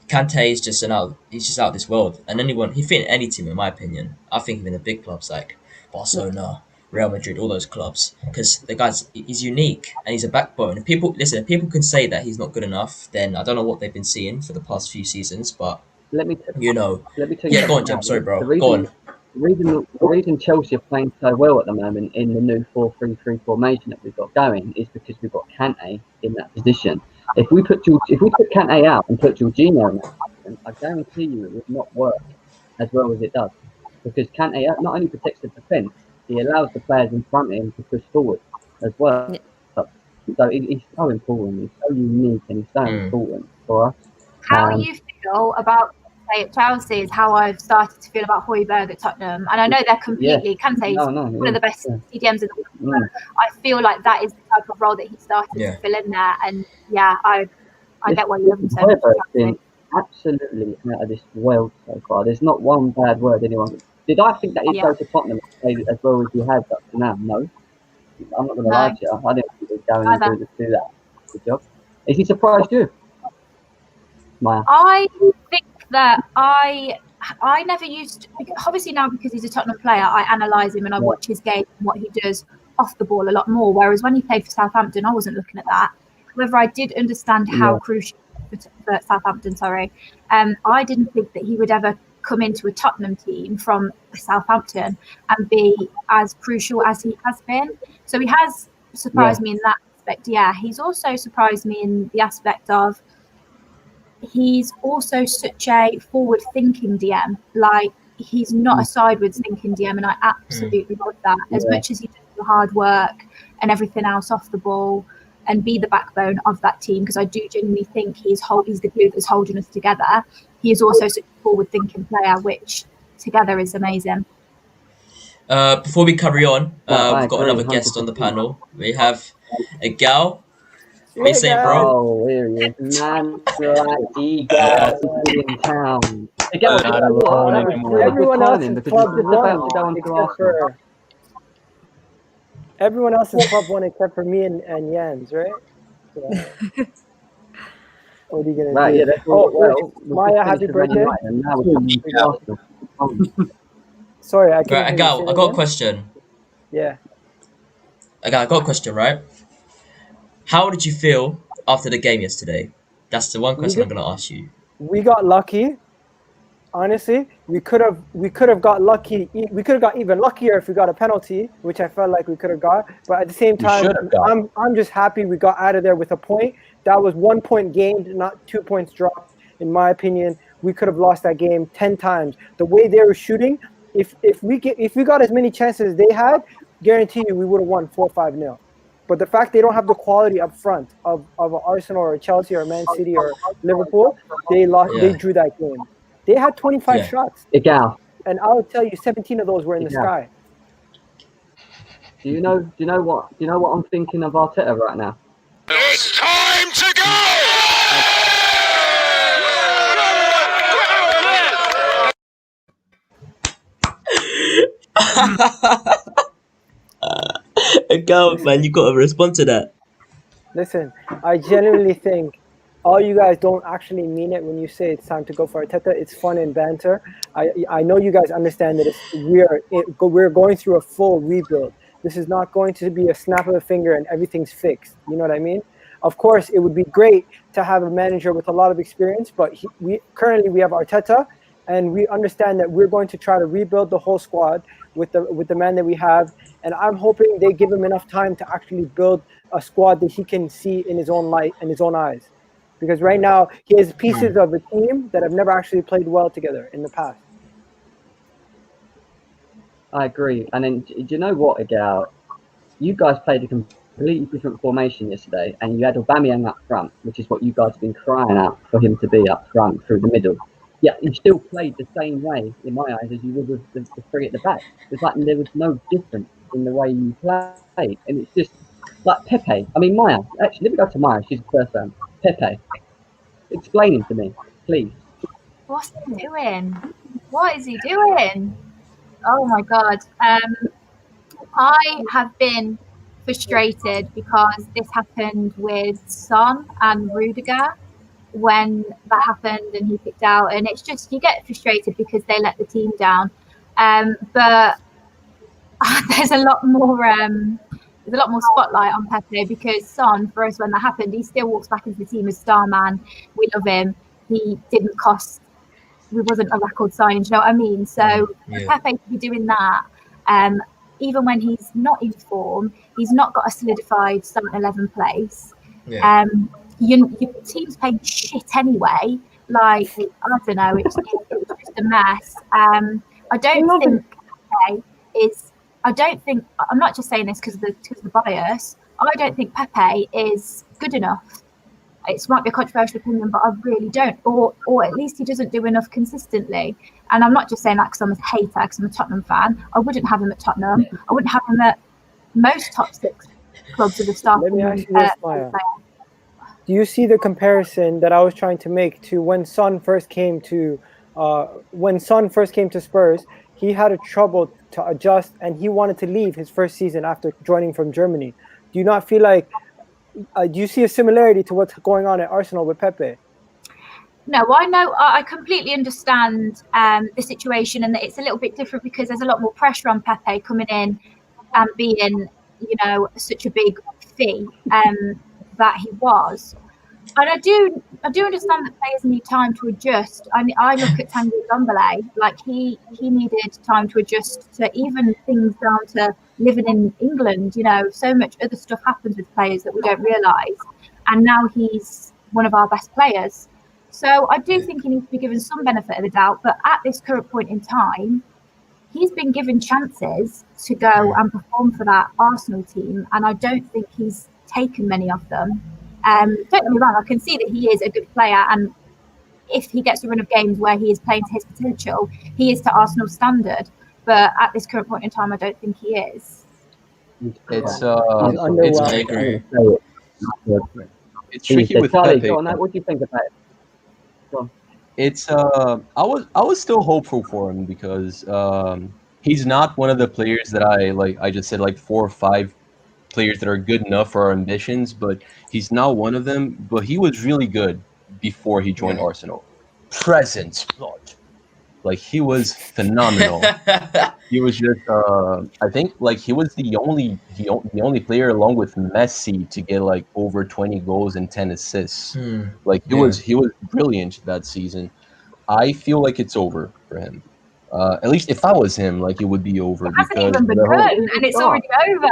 Kante is just he's just out of this world. And he fit in any team, in my opinion. I think even the big clubs like Barcelona, Real Madrid, all those clubs, because the he's unique and he's a backbone. If people can say that he's not good enough, then I don't know what they've been seeing for the past few seasons. But let me tell you. Go on, Jam. Sorry, bro. Go on. The reason Chelsea are playing so well at the moment in the new 4-3-3 formation that we've got going is because we've got Kante in that position. If we put Kante out and put Jorginho in that position, I guarantee you it would not work as well as it does. Because Kante not only protects the defence, he allows the players in front of him to push forward as well. So he's so important. He's so unique and he's so important for us. How you feel about at Chelsea is how I've started to feel about Højbjerg at Tottenham, and I know they're completely Kante's one of the best CDMs in the world. I feel like that is the type of role that he started to fill in there, and I get why you love him so much. Been absolutely out of this world so far. There's not one bad word anyone. Did I think that he'd go to Tottenham as well as he has up to now? No, I'm not going to lie to you. I didn't think he'd go and do that good job. Is he surprised you, Maya? I think that I never used to, obviously now because he's a Tottenham player, I analyse him and I watch his game and what he does off the ball a lot more, whereas when he played for Southampton I wasn't looking at that. However, I did understand how crucial for Southampton, I didn't think that he would ever come into a Tottenham team from Southampton and be as crucial as he has been. So he has surprised me in that aspect. He's also surprised me in the aspect of he's also such a forward-thinking DM. Like, he's not a sideways-thinking DM, and I absolutely love that. As much as he does the hard work and everything else off the ball and be the backbone of that team, because I do genuinely think he's the glue that's holding us together. He is also such a forward-thinking player, which together is amazing. Before we carry on, we've got another guest on the panel. We have a gal. What are you saying, bro? Oh, here he is. Man, in town. Everyone else is Club 1 except for... Everyone else is Club 1 except for me and Jens, right? Yeah. What are you going to do? Maya, happy birthday. Sorry, I can't. I got a question. Yeah. I got a question, right? How did you feel after the game yesterday? That's the one question I'm going to ask you. We got lucky. Honestly, we could have got lucky. We could have got even luckier if we got a penalty, which I felt like we could have got. But at the same time, I'm just happy we got out of there with a point. That was 1 point gained, not 2 points dropped. In my opinion, we could have lost that game 10 times. The way they were shooting, if we got as many chances as they had, guarantee you we would have won 4-5-0. But the fact they don't have the quality up front of Arsenal or Chelsea or Man City or Liverpool, they lost. They drew that game. They had 25 shots. And I'll tell you, 17 of those were in the sky. Do you know what I'm thinking of Arteta right now? It's time to go! Go, man, you got to respond to that. Listen, I genuinely think all you guys don't actually mean it when you say it's time to go for Arteta. It's fun and banter. I know you guys understand that we're going through a full rebuild. This is not going to be a snap of a finger and everything's fixed. You know what I mean? Of course, it would be great to have a manager with a lot of experience, but we currently have Arteta, and we understand that we're going to try to rebuild the whole squad with the man that we have. And I'm hoping they give him enough time to actually build a squad that he can see in his own light and his own eyes. because right now he has pieces of a team that have never actually played well together in the past. I agree. And then, do you know what, Agal? You guys played a completely different formation yesterday, and you had Aubameyang up front, which is what you guys have been crying out for him to be up front through the middle. Yeah, you still played the same way, in my eyes, as you would with the three at the back. It's like there was no difference in the way you played. And it's just like Pepe. I mean, Maya. Actually, let me go to Maya. She's the first round. Pepe. Explain him to me, please. What's he doing? What is he doing? Oh my God. I have been frustrated because this happened with Son and Rudiger when that happened and he picked out, and it's just, you get frustrated because they let the team down. But there's a lot more spotlight on Pepe, because Son, for us, when that happened, he still walks back into the team as star man. We love him. He didn't cost, we wasn't a record signing, do you know what I mean? So Pepe to be doing that, even when he's not in form, he's not got a solidified starting 11 place. Your team's playing shit anyway. Like, I don't know, it's just a mess. I don't think I'm not just saying this because of the bias. I don't think Pepe is good enough. It might be a controversial opinion, but I really don't. Or at least he doesn't do enough consistently. And I'm not just saying that because I'm a hater, because I'm a Tottenham fan. I wouldn't have him at Tottenham. I wouldn't have him at most top 6 clubs with a starting. Let me ask you this, Maya. Do you see the comparison that I was trying to make to when Son first came to Spurs? He had a trouble to adjust, and he wanted to leave his first season after joining from Germany. Do you not feel like? Do you see a similarity to what's going on at Arsenal with Pepe? No, I know. I completely understand the situation, and that it's a little bit different because there's a lot more pressure on Pepe coming in and being, such a big fee that he was. And I do understand that players need time to adjust. I look at Tanguy Ndombele, like he needed time to adjust to even things down to living in England. So much other stuff happens with players that we don't realise. And now he's one of our best players. So I do think he needs to be given some benefit of the doubt. But at this current point in time, he's been given chances to go and perform for that Arsenal team. And I don't think he's taken many of them. Don't get me wrong, I can see that he is a good player, and if he gets a run of games where he is playing to his potential, he is to Arsenal's standard. But at this current point in time, I don't think he is. I agree. It's tricky with Pepe. What do you think about it? It's I was still hopeful for him because he's not one of the players that I just said, like 4 or 5 players that are good enough for our ambitions, but he's not one of them. But he was really good before he joined Arsenal. Presence, like he was phenomenal. He was just I think like he was the only player along with Messi to get like over 20 goals and 10 assists. Like he was brilliant that season. I feel like it's over for him. At least if I was him, like it would be over. It hasn't even begun, and it's already over.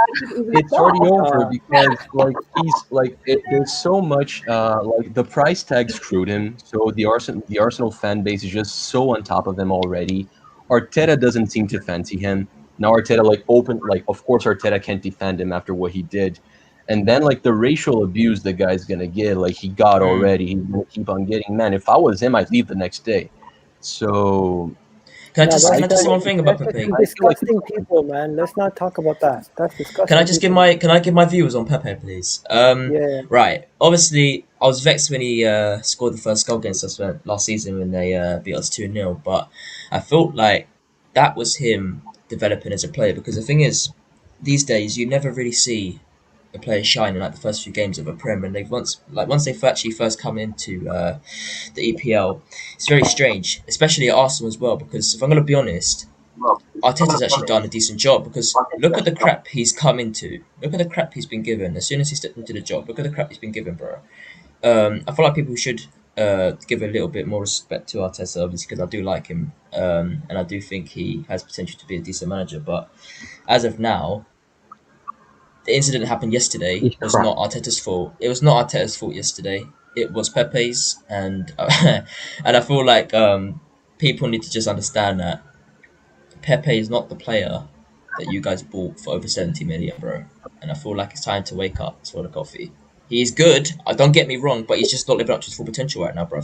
It's already over because like he's like there's so much like the price tag screwed him. So the Arsenal fan base is just so on top of him already. Arteta doesn't seem to fancy him. Now Arteta of course Arteta can't defend him after what he did. And then like the racial abuse the guy's gonna get, like he got already, he's gonna keep on getting. Man, if I was him, I'd leave the next day. So Can I just say one thing about Pepe? Disgusting people, man. Let's not talk about that. That's disgusting. Can I give my views on Pepe, please? Right. Obviously, I was vexed when he scored the first goal against us last season when they beat us 2-0. But I felt like that was him developing as a player, because the thing is, these days you never really see a player shine in like the first few games of a Prem, and once they've actually first come into the EPL, it's very strange, especially at Arsenal as well. Because if I'm going to be honest, Arteta's actually done a decent job, because look at the crap he's come into. Look at the crap he's been given as soon as he stepped into the job. Look at the crap he's been given, bro. I feel like people should give a little bit more respect to Arteta, obviously, because I do like him, and I do think he has potential to be a decent manager. But as of now, the incident that happened yesterday was not Arteta's fault. It was not Arteta's fault yesterday. it was Pepe's, and and I feel like people need to just understand that Pepe is not the player that you guys bought for over 70 million, bro. And I feel like it's time to wake up, swallow the coffee. He's good. Don't get me wrong, but he's just not living up to his full potential right now, bro.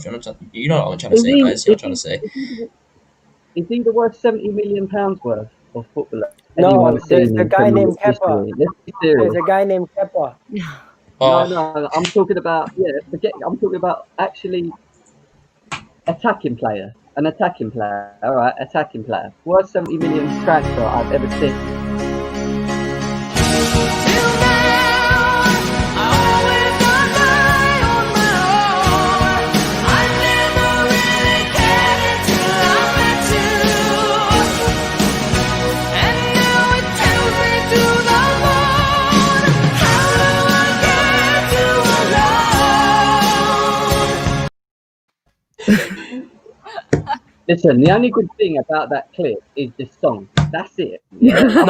You know what I'm trying to say, guys. You know what I'm trying to say. Is he the worth £70 million worth of footballer? No, there's a guy named Kepa. There's a guy named Kepa. No, I'm talking about I'm talking about actually attacking player. An attacking player, all right, attacking player. Worst 70 million transfer I've ever seen. Listen, the only good thing about that clip is the song. That's it. Yeah. No,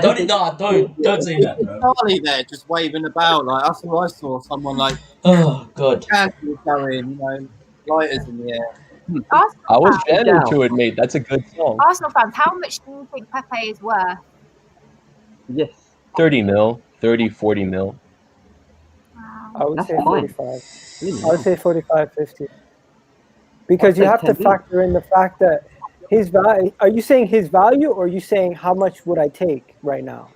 don't say that, bro. Charlie there just waving about like that's what I saw. Someone like God, candles going, you know, lighters in the air. I was jamming to it, mate. That's a good song. Arsenal fans, how much do you think Pepe is worth? Yes. 30 mil, 30, 40 mil. Wow. I would That's say fine. 45. I would say 45, 50. Because you have to factor in the fact that his value. Are you saying his value, or are you saying how much would I take right now?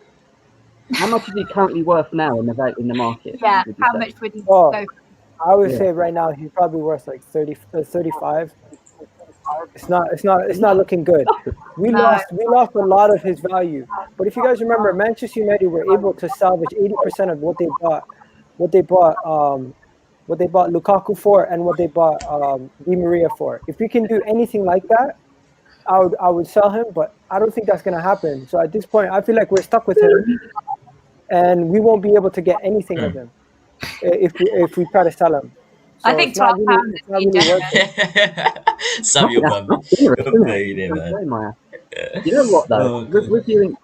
How much is he currently worth now in the market? Yeah, how much would he go for? I would say right now he's probably worth like 35. It's not looking good. We lost a lot of his value. But if you guys remember, Manchester United were able to salvage 80% of what they bought Lukaku for and what they bought Di Maria for. If we can do anything like that, I would sell him, but I don't think that's going to happen. So at this point, I feel like we're stuck with him, and we won't be able to get anything of him if we try to sell him. So I think £12 is really generous. Samuel Bambi, man. You know what though? Reviewing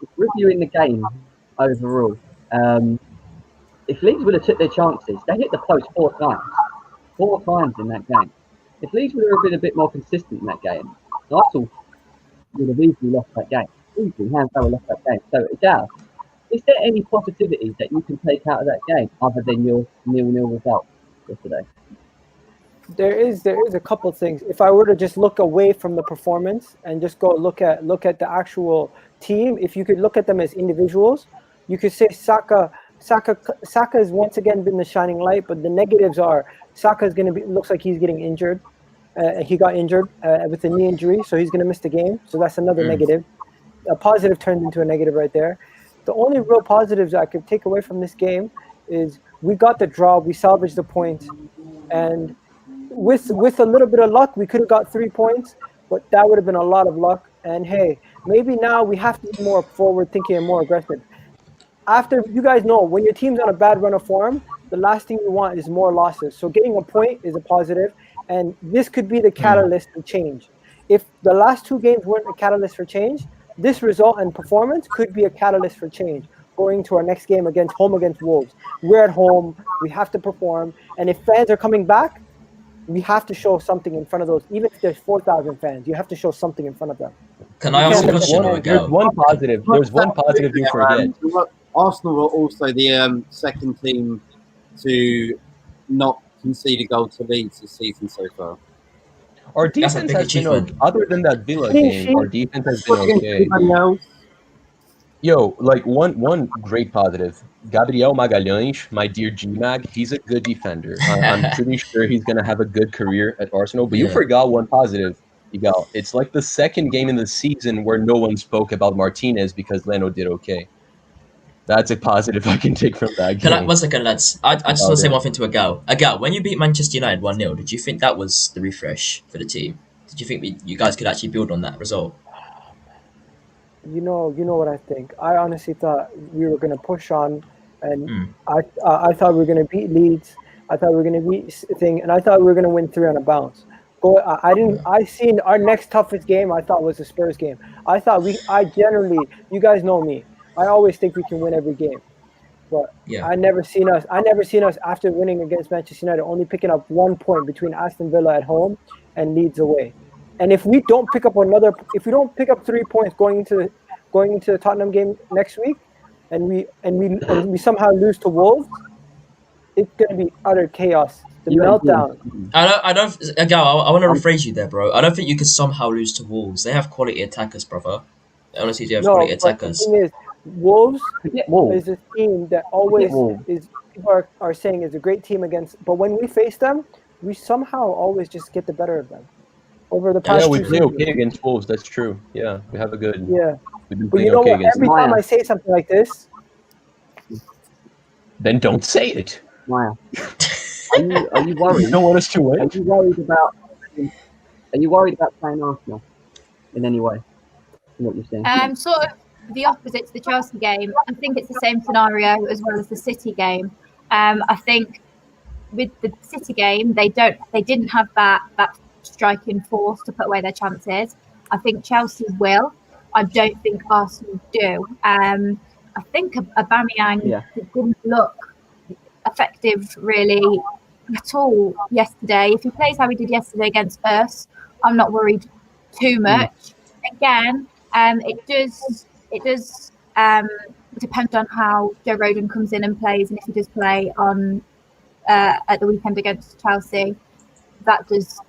the game overall, if Leeds would have took their chances, they hit the post 4 times in that game. If Leeds would have been a bit more consistent in that game, Arsenal would have easily lost that game. Easily, hands down, lost that game. So, Gal, is there any positivity that you can take out of that game other than your 0-0 result yesterday? There is a couple things. If I were to just look away from the performance and just go look at the actual team, if you could look at them as individuals, you could say Saka has once again been the shining light, but the negatives are Saka is going to looks like he's getting injured. He got injured with a knee injury, so he's going to miss the game. So that's another negative. A positive turned into a negative right there. The only real positives I could take away from this game is we got the draw, we salvaged the points, and with a little bit of luck, we could have got 3 points, but that would have been a lot of luck. And hey, maybe now we have to be more forward-thinking and more aggressive. After, you guys know, when your team's on a bad run of form, the last thing you want is more losses. So getting a point is a positive, and this could be the catalyst to change. If the last 2 games weren't a catalyst for change, this result and performance could be a catalyst for change. Going to our next game against Wolves. We're at home, we have to perform, and if fans are coming back, we have to show something in front of those. Even if there's 4,000 fans, you have to show something in front of them. Can I ask a question? There's one positive you forget. Arsenal were also the second team to not concede a goal to Leeds this season so far. Our defense has been other than that Villa game. Our defense has been okay. Yo, like one great positive. Gabriel Magalhães, my dear G-Mag, he's a good defender. I'm pretty sure he's going to have a good career at Arsenal. But you forgot one positive, Miguel. It's like the second game in the season where no one spoke about Martinez because Leno did okay. That's a positive I can take from that game. One second, lads. I just want to say one thing to Agal. Agal, when you beat Manchester United 1-0, did you think that was the refresh for the team? Did you think you guys could actually build on that result? You know what I think. I honestly thought we were going to push on, and I thought we were going to beat Leeds. I thought we were going to beat and I thought we were going to win 3 on a bounce. I seen our next toughest game. I thought was the Spurs game. I thought you guys know me. I always think we can win every game. but Yeah. I never seen us after winning against Manchester United only picking up 1 point between Aston Villa at home and Leeds away. And if we don't pick up 3 points going into the Tottenham game next week, and we somehow lose to Wolves, it's gonna be utter chaos. The meltdown. I want to rephrase you there, bro. I don't think you could somehow lose to Wolves. They have quality attackers, brother. They honestly do have quality attackers. The thing is, Wolves is a team that always is. People are saying is a great team against, but when we face them, we somehow always just get the better of them. Over the past, we play okay against Wolves. That's true. Yeah, we have a good. Yeah, we've been but playing you know okay what? against Every time I say something like this, then don't say it. Maya, are you worried? You don't want us to win. Are you worried about playing Arsenal in any way? What you're saying? Sort of the opposite to the Chelsea game. I think it's the same scenario as well as the City game. I think with the City game, they didn't have that striking force to put away their chances. I think Chelsea will. I don't think Arsenal do. I think Aubameyang didn't look effective really at all yesterday. If he plays how he did yesterday against us, I'm not worried too much. Again, it does depend on how Joe Rodon comes in and plays, and if he does play on at the weekend against Chelsea, that does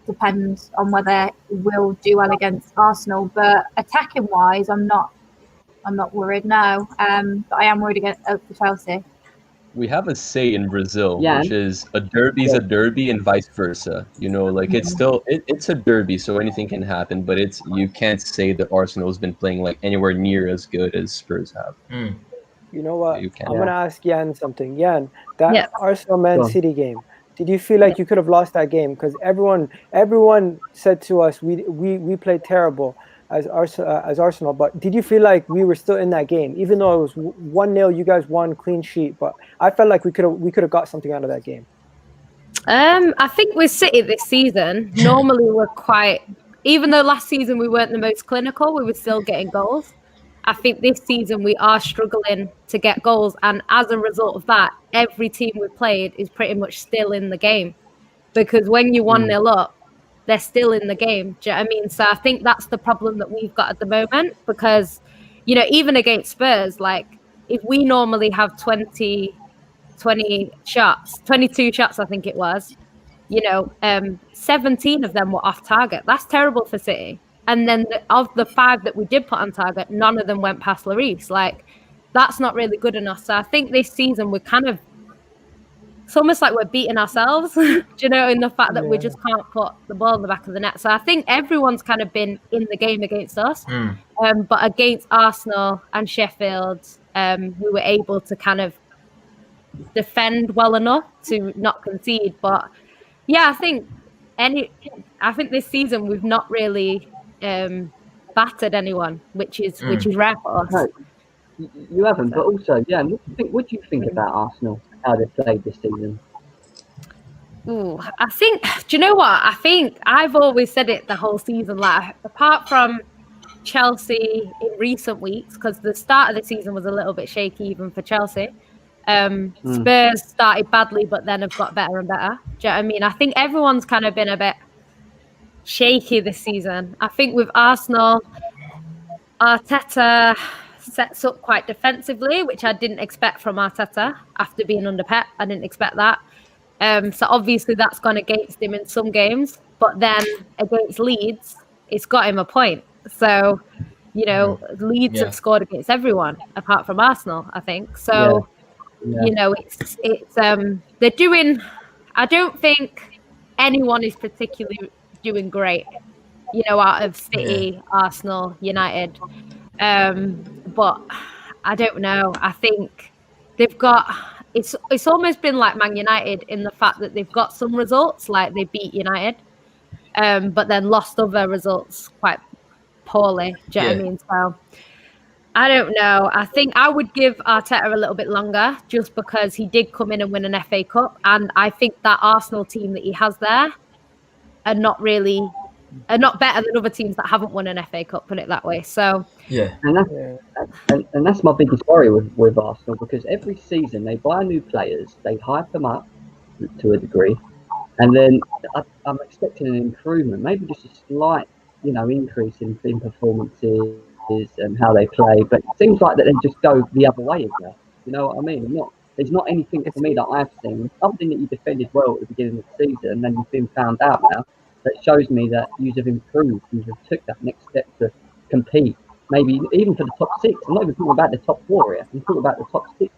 depend on whether we'll do well against Arsenal. But attacking wise, I'm not worried now. But I am worried for Chelsea. We have a say in Brazil, which is a derby's a derby and vice versa. You know, like it's still it's a derby, so anything can happen. But you can't say that Arsenal's been playing like anywhere near as good as Spurs have. You know what? I'm gonna ask Jan something. Jan, that Arsenal Man City game. Did you feel like you could have lost that game? Because everyone said to us we played terrible as Arsenal, but did you feel like we were still in that game, even though it was 1-0? You guys won clean sheet, but I felt like we could have got something out of that game. I think with City this season, normally we're quite. Even though last season we weren't the most clinical, we were still getting goals. I think this season we are struggling to get goals, and as a result of that, every team we've played is pretty much still in the game, because when you're 1-0 up, they're still in the game. Do you know what I mean? So I think that's the problem that we've got at the moment, because, you know, even against Spurs, like if we normally have 20 shots, 22 shots, I think it was, you know, 17 of them were off target. That's terrible for City. And then of the 5 that we did put on target, none of them went past Lloris. Like, that's not really good enough. So I think this season we're kind of, it's almost like we're beating ourselves, do you know, in the fact that we just can't put the ball in the back of the net. So I think everyone's kind of been in the game against us. But against Arsenal and Sheffield, we were able to kind of defend well enough to not concede. But yeah, I think this season we've not really battered anyone, which is rare for us. No, you haven't, but also, what do you think about Arsenal, how they played this season? Ooh, I think, do you know what? I think I've always said it the whole season, like, apart from Chelsea in recent weeks, because the start of the season was a little bit shaky even for Chelsea. Spurs started badly, but then have got better and better. Do you know what I mean? I think everyone's kind of been a bit shaky this season. I think with Arsenal, Arteta sets up quite defensively, which I didn't expect from Arteta after being under Pep. I didn't expect that. So obviously that's gone against him in some games, but then against Leeds, it's got him a point. So, you know, Leeds have scored against everyone apart from Arsenal, I think. So, you know, it's they're doing. I don't think anyone is particularly doing great, you know, out of City, Arsenal, United. But I don't know. I think they've got. It's almost been like Man United in the fact that they've got some results, like they beat United, but then lost other results quite poorly. Do you know what I mean? So I don't know. I think I would give Arteta a little bit longer, just because he did come in and win an FA Cup, and I think that Arsenal team that he has there are not really are not better than other teams that haven't won an FA Cup, put it that way. So yeah, and that's my biggest worry with Arsenal, because every season they buy new players, they hype them up to a degree, and then I'm expecting an improvement, maybe just a slight, increase in performances and how they play. But it seems like that they just go the other way again. You know what I mean? There's not anything for me that I've seen. Something that you defended well at the beginning of the season, and then you've been found out now. That shows me that you have improved. You have took that next step to compete. Maybe even for the top 6. I'm not even talking about the top 4 here. I'm talking about the top 6.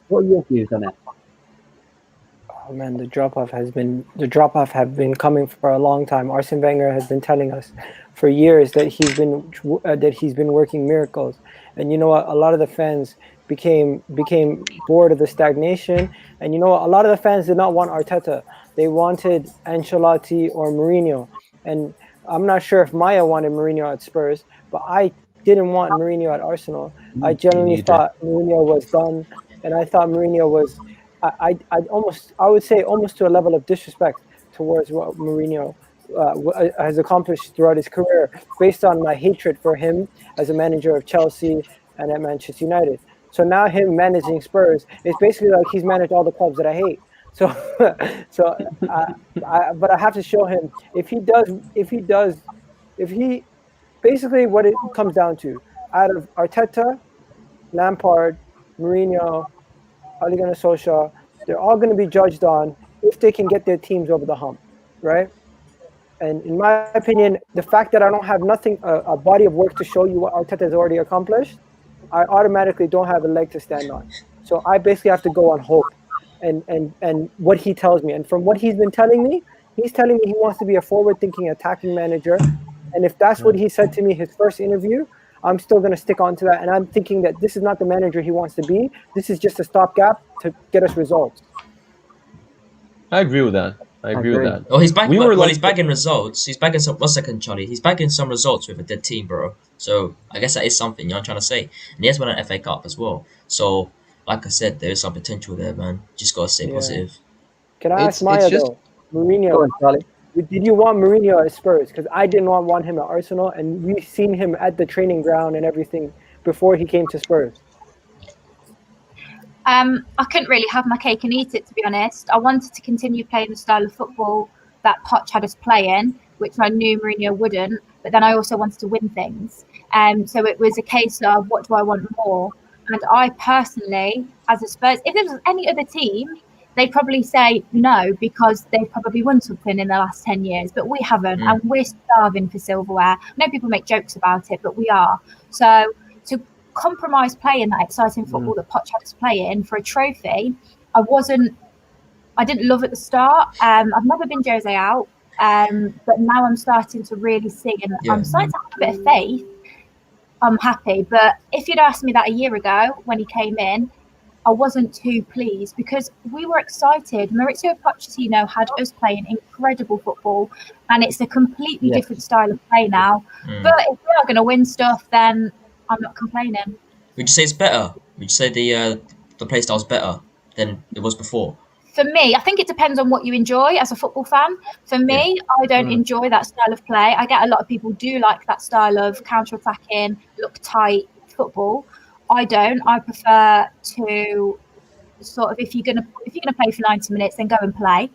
What are your views on that? Oh man, the drop off have been coming for a long time. Arsene Wenger has been telling us for years that he's been working miracles. And you know what? A lot of the fans became bored of the stagnation. And you know what? A lot of the fans did not want Arteta. They wanted Ancelotti or Mourinho. And I'm not sure if Maya wanted Mourinho at Spurs, but I didn't want Mourinho at Arsenal. I genuinely thought Mourinho was done, and I thought Mourinho was. I would say almost to a level of disrespect towards what Mourinho has accomplished throughout his career, based on my hatred for him as a manager of Chelsea and at Manchester United. So now him managing Spurs is basically like he's managed all the clubs that I hate. So, but I have to show him if he basically what it comes down to, out of Arteta, Lampard, Mourinho, Ole Gunnar Solskjaer, they're all going to be judged on if they can get their teams over the hump, right? And in my opinion, the fact that I don't have a body of work to show you what Arteta has already accomplished, I automatically don't have a leg to stand on. So I basically have to go on hope and what he tells me. And from what he's been telling me, he's telling me he wants to be a forward-thinking attacking manager. And if that's what he said to me his first interview, I'm still going to stick on to that. And I'm thinking that this is not the manager he wants to be. This is just a stopgap to get us results. I agree with that. Oh, he's back. He's bagging results. He's bagging some. 1 second, Charlie. He's bagging some results with a dead team, bro. So I guess that is something, you know what I'm trying to say. And he has won an FA Cup as well. So, like I said, there is some potential there, man. Just gotta stay positive. Can I ask Maya though? Mourinho. Did you want Mourinho at Spurs? Because I didn't want him at Arsenal, and we've seen him at the training ground and everything before he came to Spurs. I couldn't really have my cake and eat it, to be honest. I wanted to continue playing the style of football that Poch had us playing, which I knew Mourinho wouldn't. But then I also wanted to win things. So it was a case of what do I want more? And I personally, as a Spurs, if there was any other team, they'd probably say no, because they've probably won something in the last 10 years, but we haven't, and we're starving for silverware. I know people make jokes about it, but we are. So to compromise playing that exciting football that Poch had us playing for a trophy, I didn't love at the start. I've never been Jose out, but now I'm starting to really see, and I'm starting to have a bit of faith. I'm happy, but if you'd asked me that a year ago when he came in, I wasn't too pleased, because we were excited. Maurizio Pochettino had us playing incredible football, and it's a completely different style of play now. But if we are going to win stuff, then I'm not complaining. Would you say it's better? Would you say the play style is better than it was before? For me, I think it depends on what you enjoy as a football fan. For me, I don't enjoy that style of play. I get a lot of people do like that style of counter-attacking, look tight football. I don't. I prefer to sort of, if you're gonna play for 90 minutes, then go and play.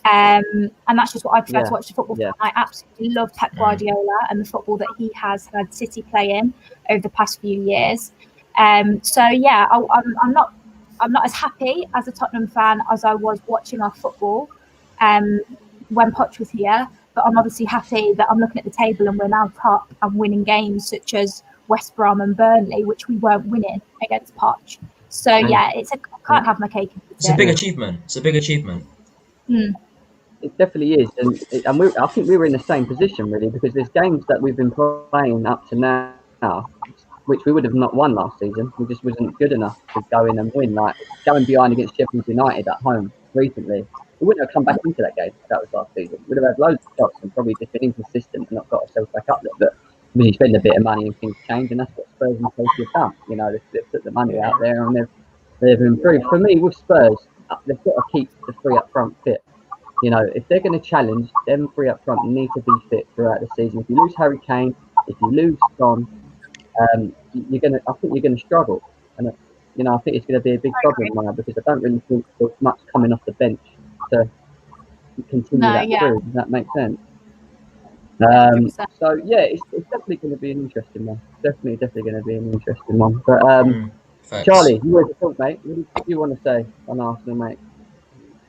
And that's just what I prefer to watch the football. Yeah. I absolutely love Pep Guardiola and the football that he has had City playing over the past few years. So yeah, I'm not as happy as a Tottenham fan as I was watching our football when Poch was here. But I'm obviously happy that I'm looking at the table and we're now top and winning games such as West Brom and Burnley, which we weren't winning against Poch. So yeah, I can't have my cake. It's a big achievement. It's a big achievement. It definitely is, and I think we were in the same position really, because there's games that we've been playing up to now, which we would have not won last season. We just wasn't good enough to go in and win. Like going behind against Sheffield United at home recently, we wouldn't have come back into that game if that was last season. We'd have had loads of shots and probably just been inconsistent and not got ourselves back up there. But I mean, you spend a bit of money and things change, and that's what Spurs and Chelsea have done. You know, they've put the money out there and they've improved. For me, with Spurs, they've got to keep the three up front fit. you know, if they're going to challenge, them three up front need to be fit throughout the season. If you lose Harry Kane, if you lose Son, you're gonna. I think you're going to struggle, and you know, I think it's going to be a big problem now because I don't really think there's much coming off the bench to continue that through. Does that make sense? So yeah, it's definitely going to be an interesting one. Definitely going to be an interesting one. But Charlie, you were the talk, mate. What do you want to say on Arsenal, mate?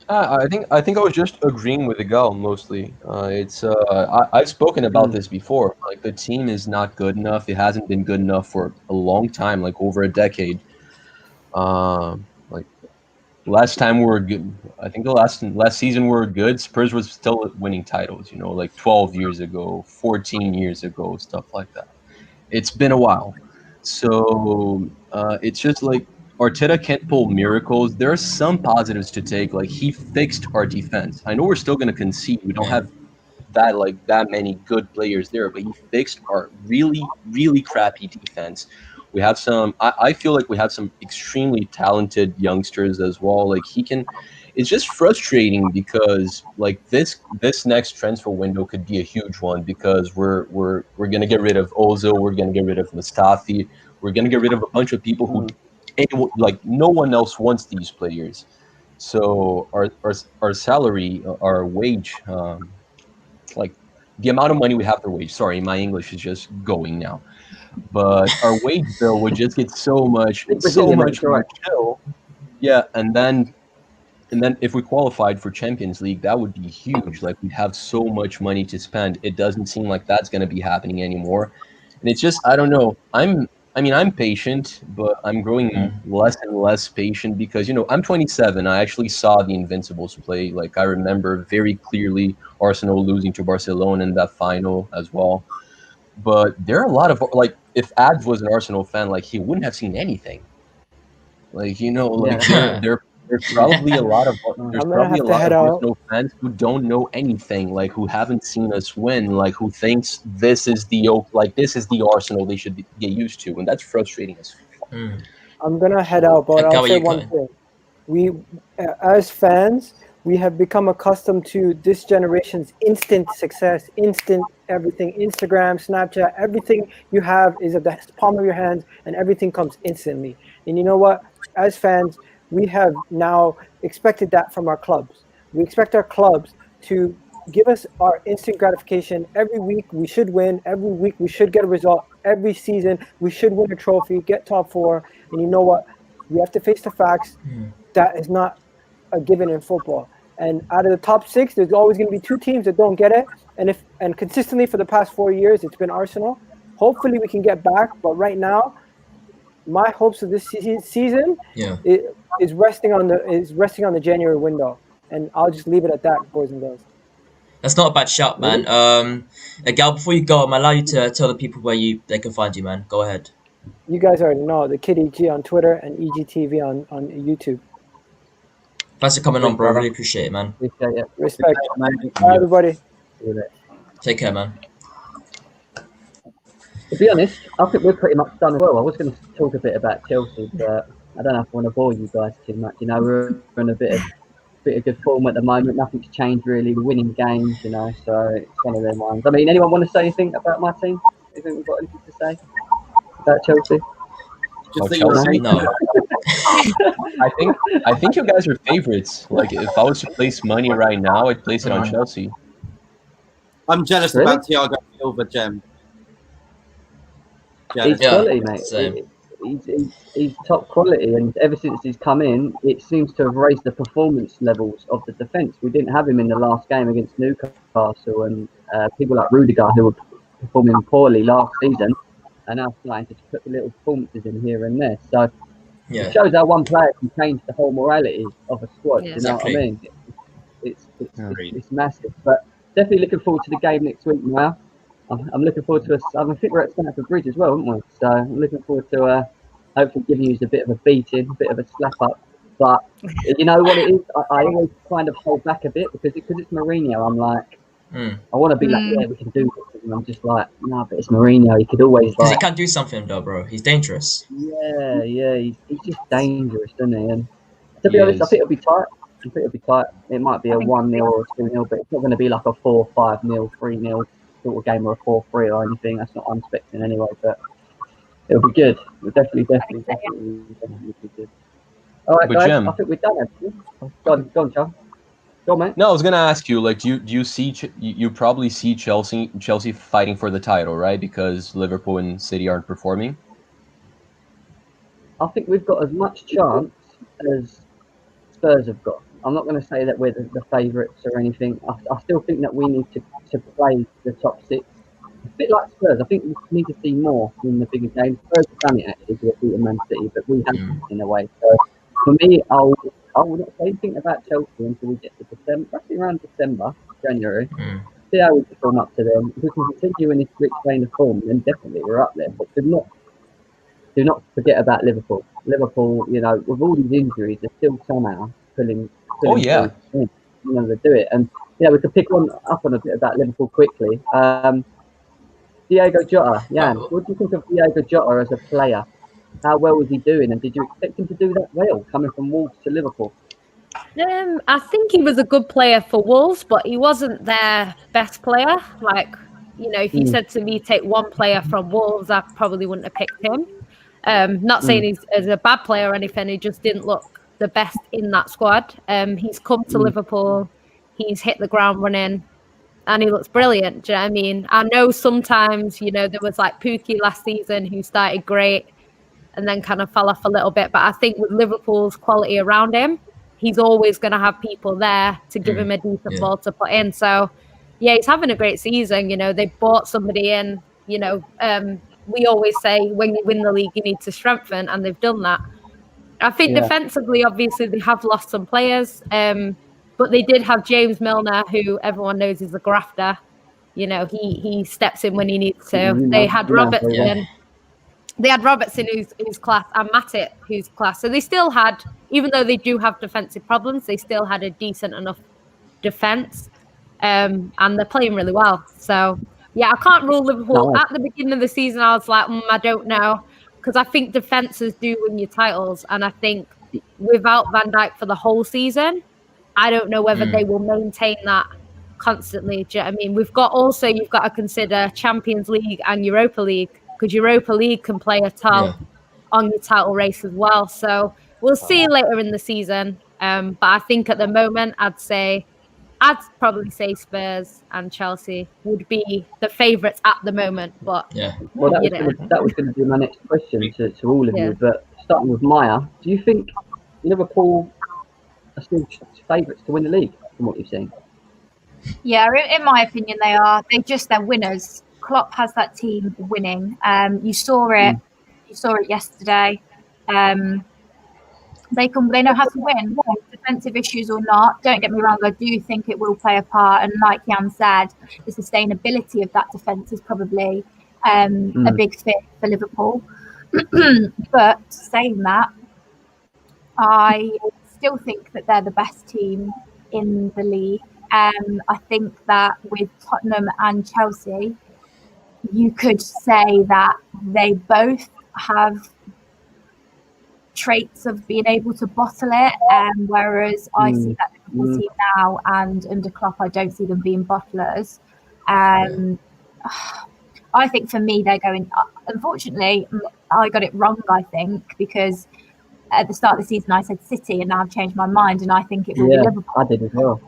I think I was just agreeing with the gal mostly. I've spoken about this before. Like the team is not good enough. It hasn't been good enough for a long time, like over a decade. Like last time we were good. I think the last season we were good. Spurs was still winning titles. You know, like 12 years ago, 14 years ago, stuff like that. It's been a while, so it's just like Arteta can't pull miracles. There are some positives to take. Like he fixed our defense. I know we're still going to concede. We don't have that many good players there, but he fixed our really crappy defense. We have some. I feel like we have some extremely talented youngsters as well. Like he can. It's just frustrating because like this next transfer window could be a huge one because we're gonna get rid of Ozil. We're gonna get rid of Mustafi. We're gonna get rid of a bunch of people who like no one else wants these players. So our salary, our wage, like the amount of money we have for wage. Sorry, my English is just going now. But our wage bill would just get so much more chill. Yeah, and then if we qualified for Champions League, that would be huge. Like we'd have so much money to spend. It doesn't seem like that's going to be happening anymore. And it's just I don't know. I'm patient, but I'm growing less and less patient because, you know, I'm 27. I actually saw the Invincibles play. Like I remember very clearly Arsenal losing to Barcelona in that final as well. But there are a lot of like if Adv was an Arsenal fan, like he wouldn't have seen anything. Like, you know, like there's probably a lot of Arsenal fans who don't know anything, like who haven't seen us win, like who thinks this is the Arsenal they should get used to, and that's frustrating as fuck. I'm gonna head out, but I'll say one thing: we, as fans, we have become accustomed to this generation's instant success, instant everything. Instagram, Snapchat, everything you have is at the palm of your hands, and everything comes instantly. And you know what? As fans, we have now expected that from our clubs. We expect our clubs to give us our instant gratification. Every week we should win. Every week we should get a result. Every season we should win a trophy, get top 4. And you know what? We have to face the facts. That is not a given in football. And out of the top 6, there's always going to be 2 teams that don't get it. And consistently for the past 4 years, it's been Arsenal. Hopefully we can get back. But right now, my hopes of this season is resting on the January window, and I'll just leave it at that, boys and girls. That's not a bad shout, man. Gal, before you go, I'm allow you to tell the people where they can find you, man. Go ahead. You guys already know the Kid EG on Twitter and EGTV on YouTube. Thanks for coming on, bro. I really appreciate it, man. Respect, man. Bye, everybody. Take care, man. To be honest, I think we're pretty much done as well. I was going to talk a bit about Chelsea, but I don't know if I want to bore you guys too much. You know, we're in a bit of good form at the moment. Nothing's changed really. We're winning games, you know, so it's one of them ones. I mean, anyone want to say anything about my team? You think we've got anything to say about Chelsea? Chelsea? No. I think you guys are favorites. Like, if I was to place money right now, I'd place it on Chelsea. I'm jealous about Thiago Silva, Gem. He's quality, mate. He's top quality, and ever since he's come in, it seems to have raised the performance levels of the defence. We didn't have him in the last game against Newcastle, and people like Rudiger, who were performing poorly last season, are now starting to put the little performances in here and there. So it shows how one player can change the whole morality of a squad. You know what I mean? It's massive, but definitely looking forward to the game next week now. I'm looking forward to I think we're at Stamford Bridge as well, aren't we? So I'm looking forward to hopefully giving you a bit of a beating, a bit of a slap up. But you know what it is? I always kind of hold back a bit because it's Mourinho. I'm like, I want to be like, yeah, we can do this. And I'm just like, no, but it's Mourinho. He could always because he can't do something though, bro. He's dangerous. Yeah, he's just dangerous, isn't he? And to be honest, I think it'll be tight. think it'll be tight. It might be a 1-0 or 2-0, but it's not going to be like a 4-5-0, 3-0 sort of game or a 4-3 or anything. That's not what I'm expecting anyway. But it'll be good. We'll definitely be good. All right, guys. Jim, I think we're done. Actually, go on, John. Go on, mate. No, I was gonna ask you. Like, do you see? You probably see Chelsea fighting for the title, right? Because Liverpool and City aren't performing. I think we've got as much chance as Spurs have got. I'm not going to say that we're the favourites or anything. I still think that we need to play the top 6. A bit like Spurs, I think we need to see more in the bigger games. Spurs have done it actually to beat Man City, but we haven't in a way. So for me, I will not say anything about Chelsea until we get to December, roughly around December, January. See how we perform up to them. If we can continue in this rich vein of form, then definitely we're up there. But do not forget about Liverpool. Liverpool, you know, with all these injuries, they're still somehow pulling through. You know, they do it. And yeah, we could pick up on a bit about Liverpool quickly. Diego Jota, Jan, what do you think of Diego Jota as a player? How well was he doing, and did you expect him to do that well, coming from Wolves to Liverpool? I think he was a good player for Wolves, but he wasn't their best player. Like, you know, if you said to me, take one player from Wolves, I probably wouldn't have picked him. Not saying he's a bad player or anything, he just didn't look the best in that squad. He's come to Liverpool, he's hit the ground running, and he looks brilliant. Do you know what I mean? I know sometimes, you know, there was like Pukki last season who started great and then kind of fell off a little bit. But I think with Liverpool's quality around him, he's always going to have people there to give him a decent ball to put in. So, yeah, he's having a great season. You know, they bought somebody in, you know, we always say when you win the league, you need to strengthen, and they've done that. I think defensively, obviously, they have lost some players, but they did have James Milner, who everyone knows is a grafter. You know, he steps in when he needs to. They had Robertson. They had Robertson, who's class, and Matip, who's class. So they still had, even though they do have defensive problems, they still had a decent enough defense, and they're playing really well. So, yeah, I can't rule Liverpool. At the beginning of the season, I was like, I don't know, because I think defenses do win you titles, and I think without Van Dijk for the whole season, I don't know whether they will maintain that constantly. Do you know what I mean? You've got to consider Champions League and Europa League, because Europa League can play a toll on your title race as well. So we'll see later in the season. But I think at the moment, I'd probably say Spurs and Chelsea would be the favourites at the moment. But well, that was going to be my next question to all of you. But starting with Maya, do you think Liverpool are still favourites to win the league from what you've seen? Yeah, in my opinion, they're winners. Klopp has that team winning. You saw it. You saw it yesterday. They know how to win, defensive issues or not. Don't get me wrong, I do think it will play a part. And like Jan said, the sustainability of that defence is probably a big fit for Liverpool. But saying that, I still think that they're the best team in the league. I think that with Tottenham and Chelsea, you could say that they both have traits of being able to bottle it, whereas I see that Liverpool team now, and under Klopp, I don't see them being bottlers. I think for me, they're going. Unfortunately, I got it wrong. I think because at the start of the season, I said City, and now I've changed my mind, and I think it will be Liverpool. I did as well.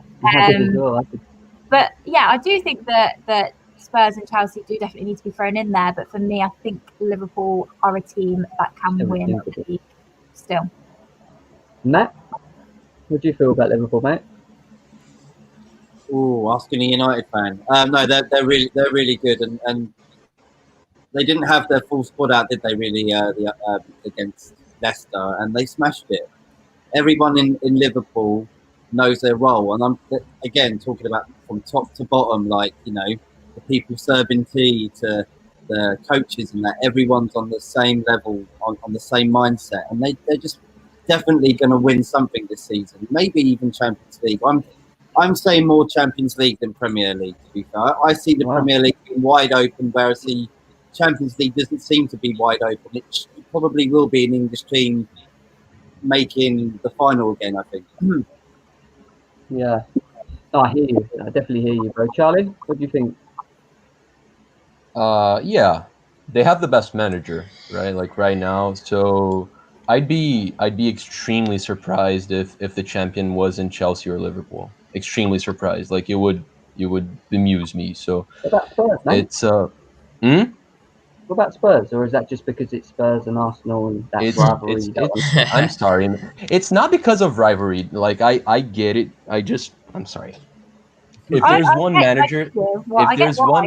But yeah, I do think that Spurs and Chelsea do definitely need to be thrown in there. But for me, I think Liverpool are a team that can win the league still. Matt, what do you feel about Liverpool, mate? Oh, asking a United fan. No, they're really good, and they didn't have their full squad out, did they? Really, against Leicester, and they smashed it. Everyone in Liverpool knows their role, and I'm again talking about from top to bottom, like, you know, the people serving tea to the coaches and that. Everyone's on the same level, on the same mindset, and they're just definitely going to win something this season. Maybe even Champions League. I'm saying more Champions League than Premier League, to be fair. I see the Premier League being wide open, whereas the Champions League doesn't seem to be wide open. It probably will be an English team making the final again, I think. Yeah. No, I hear you. I definitely hear you, bro. Charlie, what do you think? Yeah, they have the best manager, right? Like right now. So I'd be extremely surprised if the champion wasn't Chelsea or Liverpool. Extremely surprised. Like it would bemuse me. So What about Spurs, man? it's hmm? What about Spurs? Or is that just because it's Spurs and Arsenal and that it's rivalry? it's it's I'm sorry. It's not because of rivalry. Like I get it. I'm sorry. If I there's one get manager, well, I get why.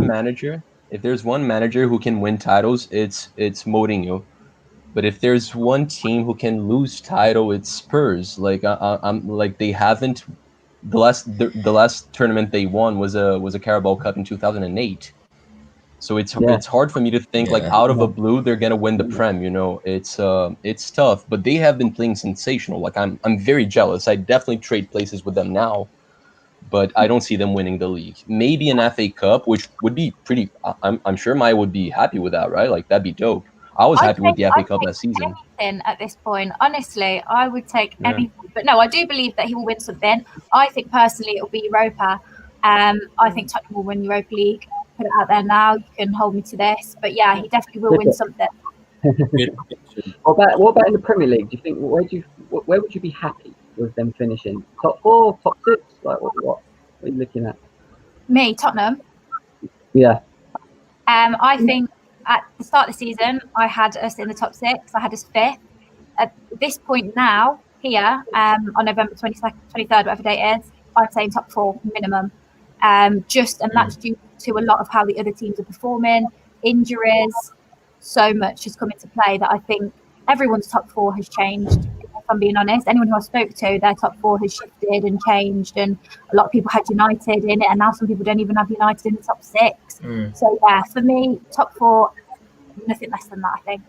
if there's one manager who can win titles, it's Mourinho. But if there's one team who can lose title, it's Spurs. Like I'm like they haven't. The last tournament they won was a Carabao Cup in 2008. So Yeah. it's hard for me to think like Yeah. out of the blue they're gonna win the Prem. You know, it's tough. But they have been playing sensational. Like I'm very jealous. I definitely trade places with them now, but I don't see them winning the league. Maybe an FA Cup, which would be pretty. I'm sure Maya would be happy with that, right? Like that'd be dope. I was happy with the FA I'd Cup take last season. anything at this point. Honestly, I would take Yeah. anything. But no, I do believe that he will win something. I think personally it will be Europa. I think Tottenham will win Europa League. Put it out there now. You can hold me to this. But yeah, he definitely will win something. What about in the Premier League? Do you think where would you be happy with them finishing? Top 4, top 6? Like what are you looking at? Me, Tottenham. Yeah. I think at the start of the season, I had us in the top 6. I had us 5th. At this point now, here, on November 22nd, 23rd, whatever date it is, I'm saying top 4 minimum. And that's due to a lot of how the other teams are performing, injuries, so much has come into play that I think everyone's top 4 has changed. If I'm being honest, anyone who I spoke to, their top 4 has shifted and changed, and a lot of people had United in it, and now some people don't even have United in the top 6. So yeah, for me, top 4, nothing less than that, I think.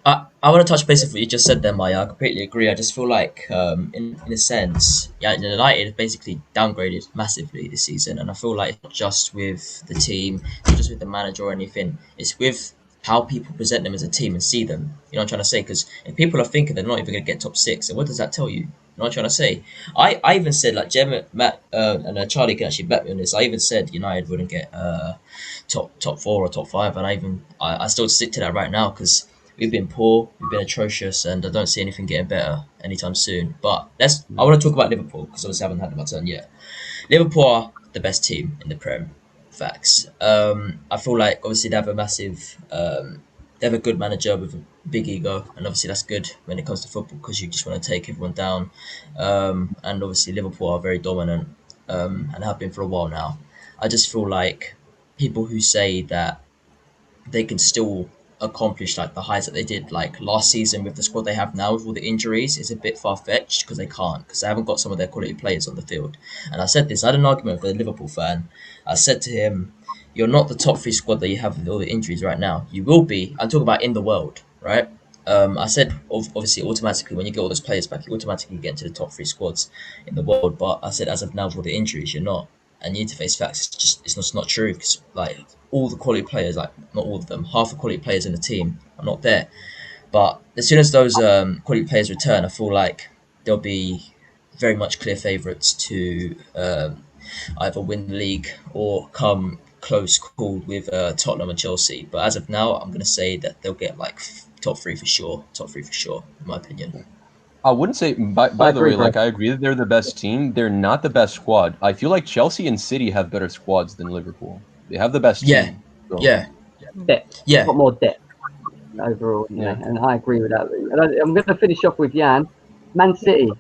I want to touch base with what you just said there, Maya. I completely agree. I just feel like, in a sense, yeah, United have basically downgraded massively this season, and I feel like it's not just with the team, not just with the manager or anything. It's with how people present them as a team and see them. You know what I'm trying to say? Because if people are thinking they're not even going to get top 6, then what does that tell you? You know what I'm trying to say? I even said, like, Jem, Matt, and Charlie can actually bet me on this. I even said United wouldn't get top 4 or top 5, and I still stick to that right now because we've been poor, we've been atrocious, and I don't see anything getting better anytime soon. But I want to talk about Liverpool because obviously I haven't had my turn yet. Liverpool are the best team in the Prem. Facts. I feel like obviously they have a massive, they have a good manager with a big ego, and obviously that's good when it comes to football because you just want to take everyone down. And obviously Liverpool are very dominant, and have been for a while now. I just feel like people who say that they can still accomplish like the heights that they did like last season with the squad they have now with all the injuries is a bit far-fetched because they can't, because they haven't got some of their quality players on the field. And I said this, I had an argument with a Liverpool fan. I said to him, you're not the top 3 squad that you have with all the injuries right now. You will be. I'm talking about in the world, right? I said obviously automatically when you get all those players back you automatically get into the top 3 squads in the world, but I said as of now with all the injuries you're not, and you need to face facts. It's not true because like all the quality players, like not all of them, half the quality players in the team are not there. But as soon as those quality players return, I feel like they'll be very much clear favourites to either win the league or come close called with Tottenham and Chelsea. But as of now, I'm going to say that they'll get like top 3 for sure. Top 3 for sure, in my opinion. I wouldn't say. By the way, like I agree that they're the best team. They're not the best squad. I feel like Chelsea and City have better squads than Liverpool. They have the best team. So. Yeah. Depth. Got more depth overall. Yeah. And I agree with that. And I'm going to finish off with Jan. Man City.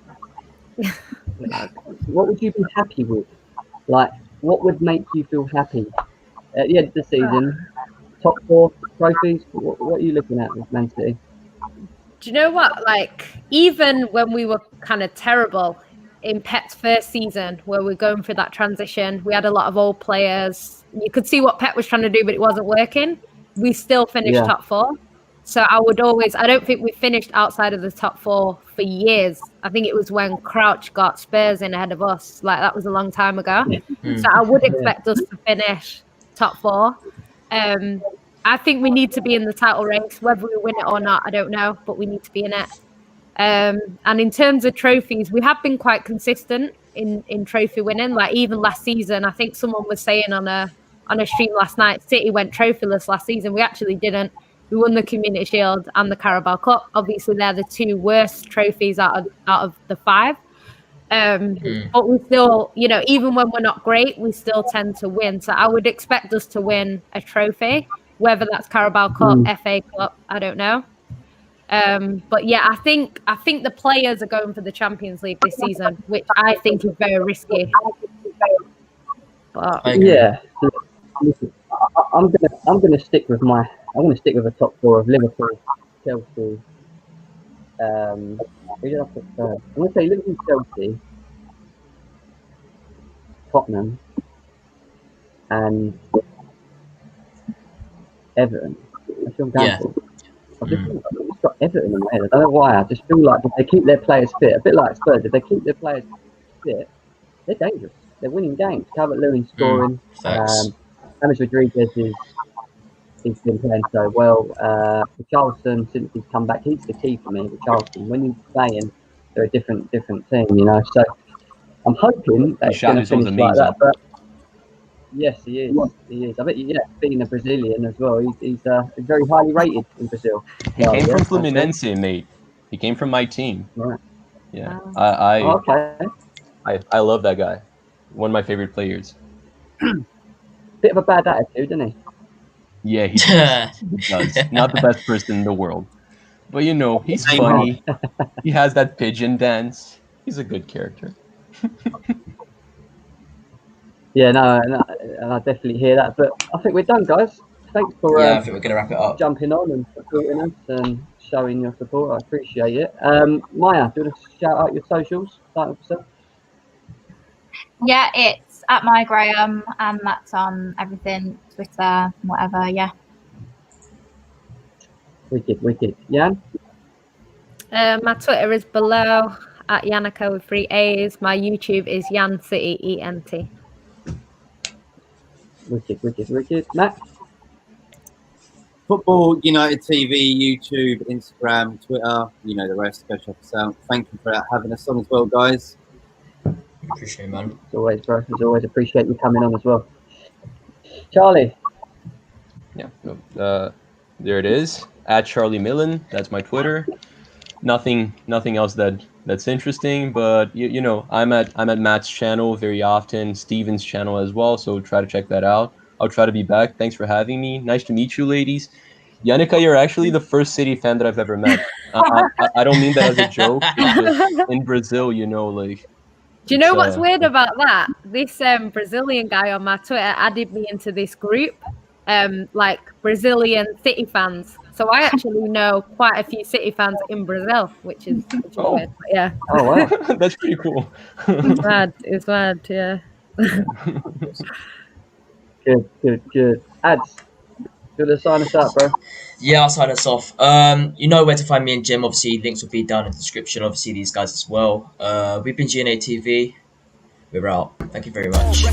What would you be happy with? Like, what would make you feel happy at the end of the season? Top 4 trophies. What are you looking at with Man City? Do you know what? Like, even when we were kind of terrible in Pep's first season, where we're going through that transition, we had a lot of old players. You could see what Pep was trying to do, but it wasn't working. We still finished top 4. So I don't think we finished outside of the top 4 for years. I think it was when Crouch got Spurs in ahead of us. Like, that was a long time ago. So I would expect us to finish top 4. I think we need to be in the title race. Whether we win it or not, I don't know, but we need to be in it. And in terms of trophies, we have been quite consistent. in trophy winning. Like even last season, I think someone was saying on a stream last night, City went trophyless last season. We actually didn't. We won the Community Shield and the Carabao Cup. Obviously, they're the 2 worst trophies out of the 5. But we still, you know, even when we're not great, we still tend to win. So I would expect us to win a trophy, whether that's Carabao Cup, FA Cup, I don't know. But yeah, I think the players are going for the Champions League this season, which I think is very risky. But yeah, I'm gonna stick with a top 4 of Liverpool, Chelsea. Who did I put first? I'm gonna say Liverpool, Chelsea, Tottenham, and Everton. I feel I've just got Everton in my head. I don't know why. I just feel like if they keep their players fit, a bit like Spurs, if they keep their players fit, they're dangerous. They're winning games. Calvert-Lewin scoring. James Rodriguez he's been playing so well. Richarlison, since he's come back, he's the key for me. Richarlison, when he's playing, they're a different team, you know. So I'm hoping that it's going to finish like that. But yes, he is. He is. I bet being a Brazilian as well, he's very highly rated in Brazil. He came from Fluminense, mate. He came from my team. Right. Yeah. Okay. I love that guy. One of my favorite players. Bit of a bad attitude, isn't he? Yeah, he does. Not the best person in the world. But, you know, he's funny. He has that pigeon dance. He's a good character. Yeah, no, and I definitely hear that. But I think we're done, guys. Thanks for I think we're going to wrap it up. Jumping on and supporting us and showing your support. I appreciate it. Maya, do you want to shout out your socials? Yeah, it's at Maya Graham, and that's on everything, Twitter, whatever. Yeah. Wicked. Jan? My Twitter is below at Yannicka with 3 A's. My YouTube is Yan City ENT. Wicked. Matt? Football United TV, YouTube, Instagram, Twitter, you know the rest. Go check us out. Thank you for having us on as well, guys. Appreciate it, man. As always, bro. As always, appreciate you coming on as well. Charlie? Yeah. There it is. At Charlie Millen. That's my Twitter. Nothing else that's interesting, but you know, I'm at Matt's channel very often, Steven's channel as well, so try to check that out. I'll try to be back. Thanks for having me. Nice to meet you, ladies. Yannicka, you're actually the first City fan that I've ever met. I don't mean that as a joke. It's just in Brazil, you know, like. Do you know what's weird about that? This Brazilian guy on my Twitter added me into this group, like Brazilian City fans. So I actually know quite a few City fans in Brazil, which is weird. But yeah. Oh wow, that's pretty cool. It's mad, yeah. Good. Ads, do you want to sign us up, bro? Yeah, I'll sign us off. You know where to find me and Jim. Obviously, links will be down in the description. Obviously, these guys as well. We've been GNA TV. We're out. Thank you very much.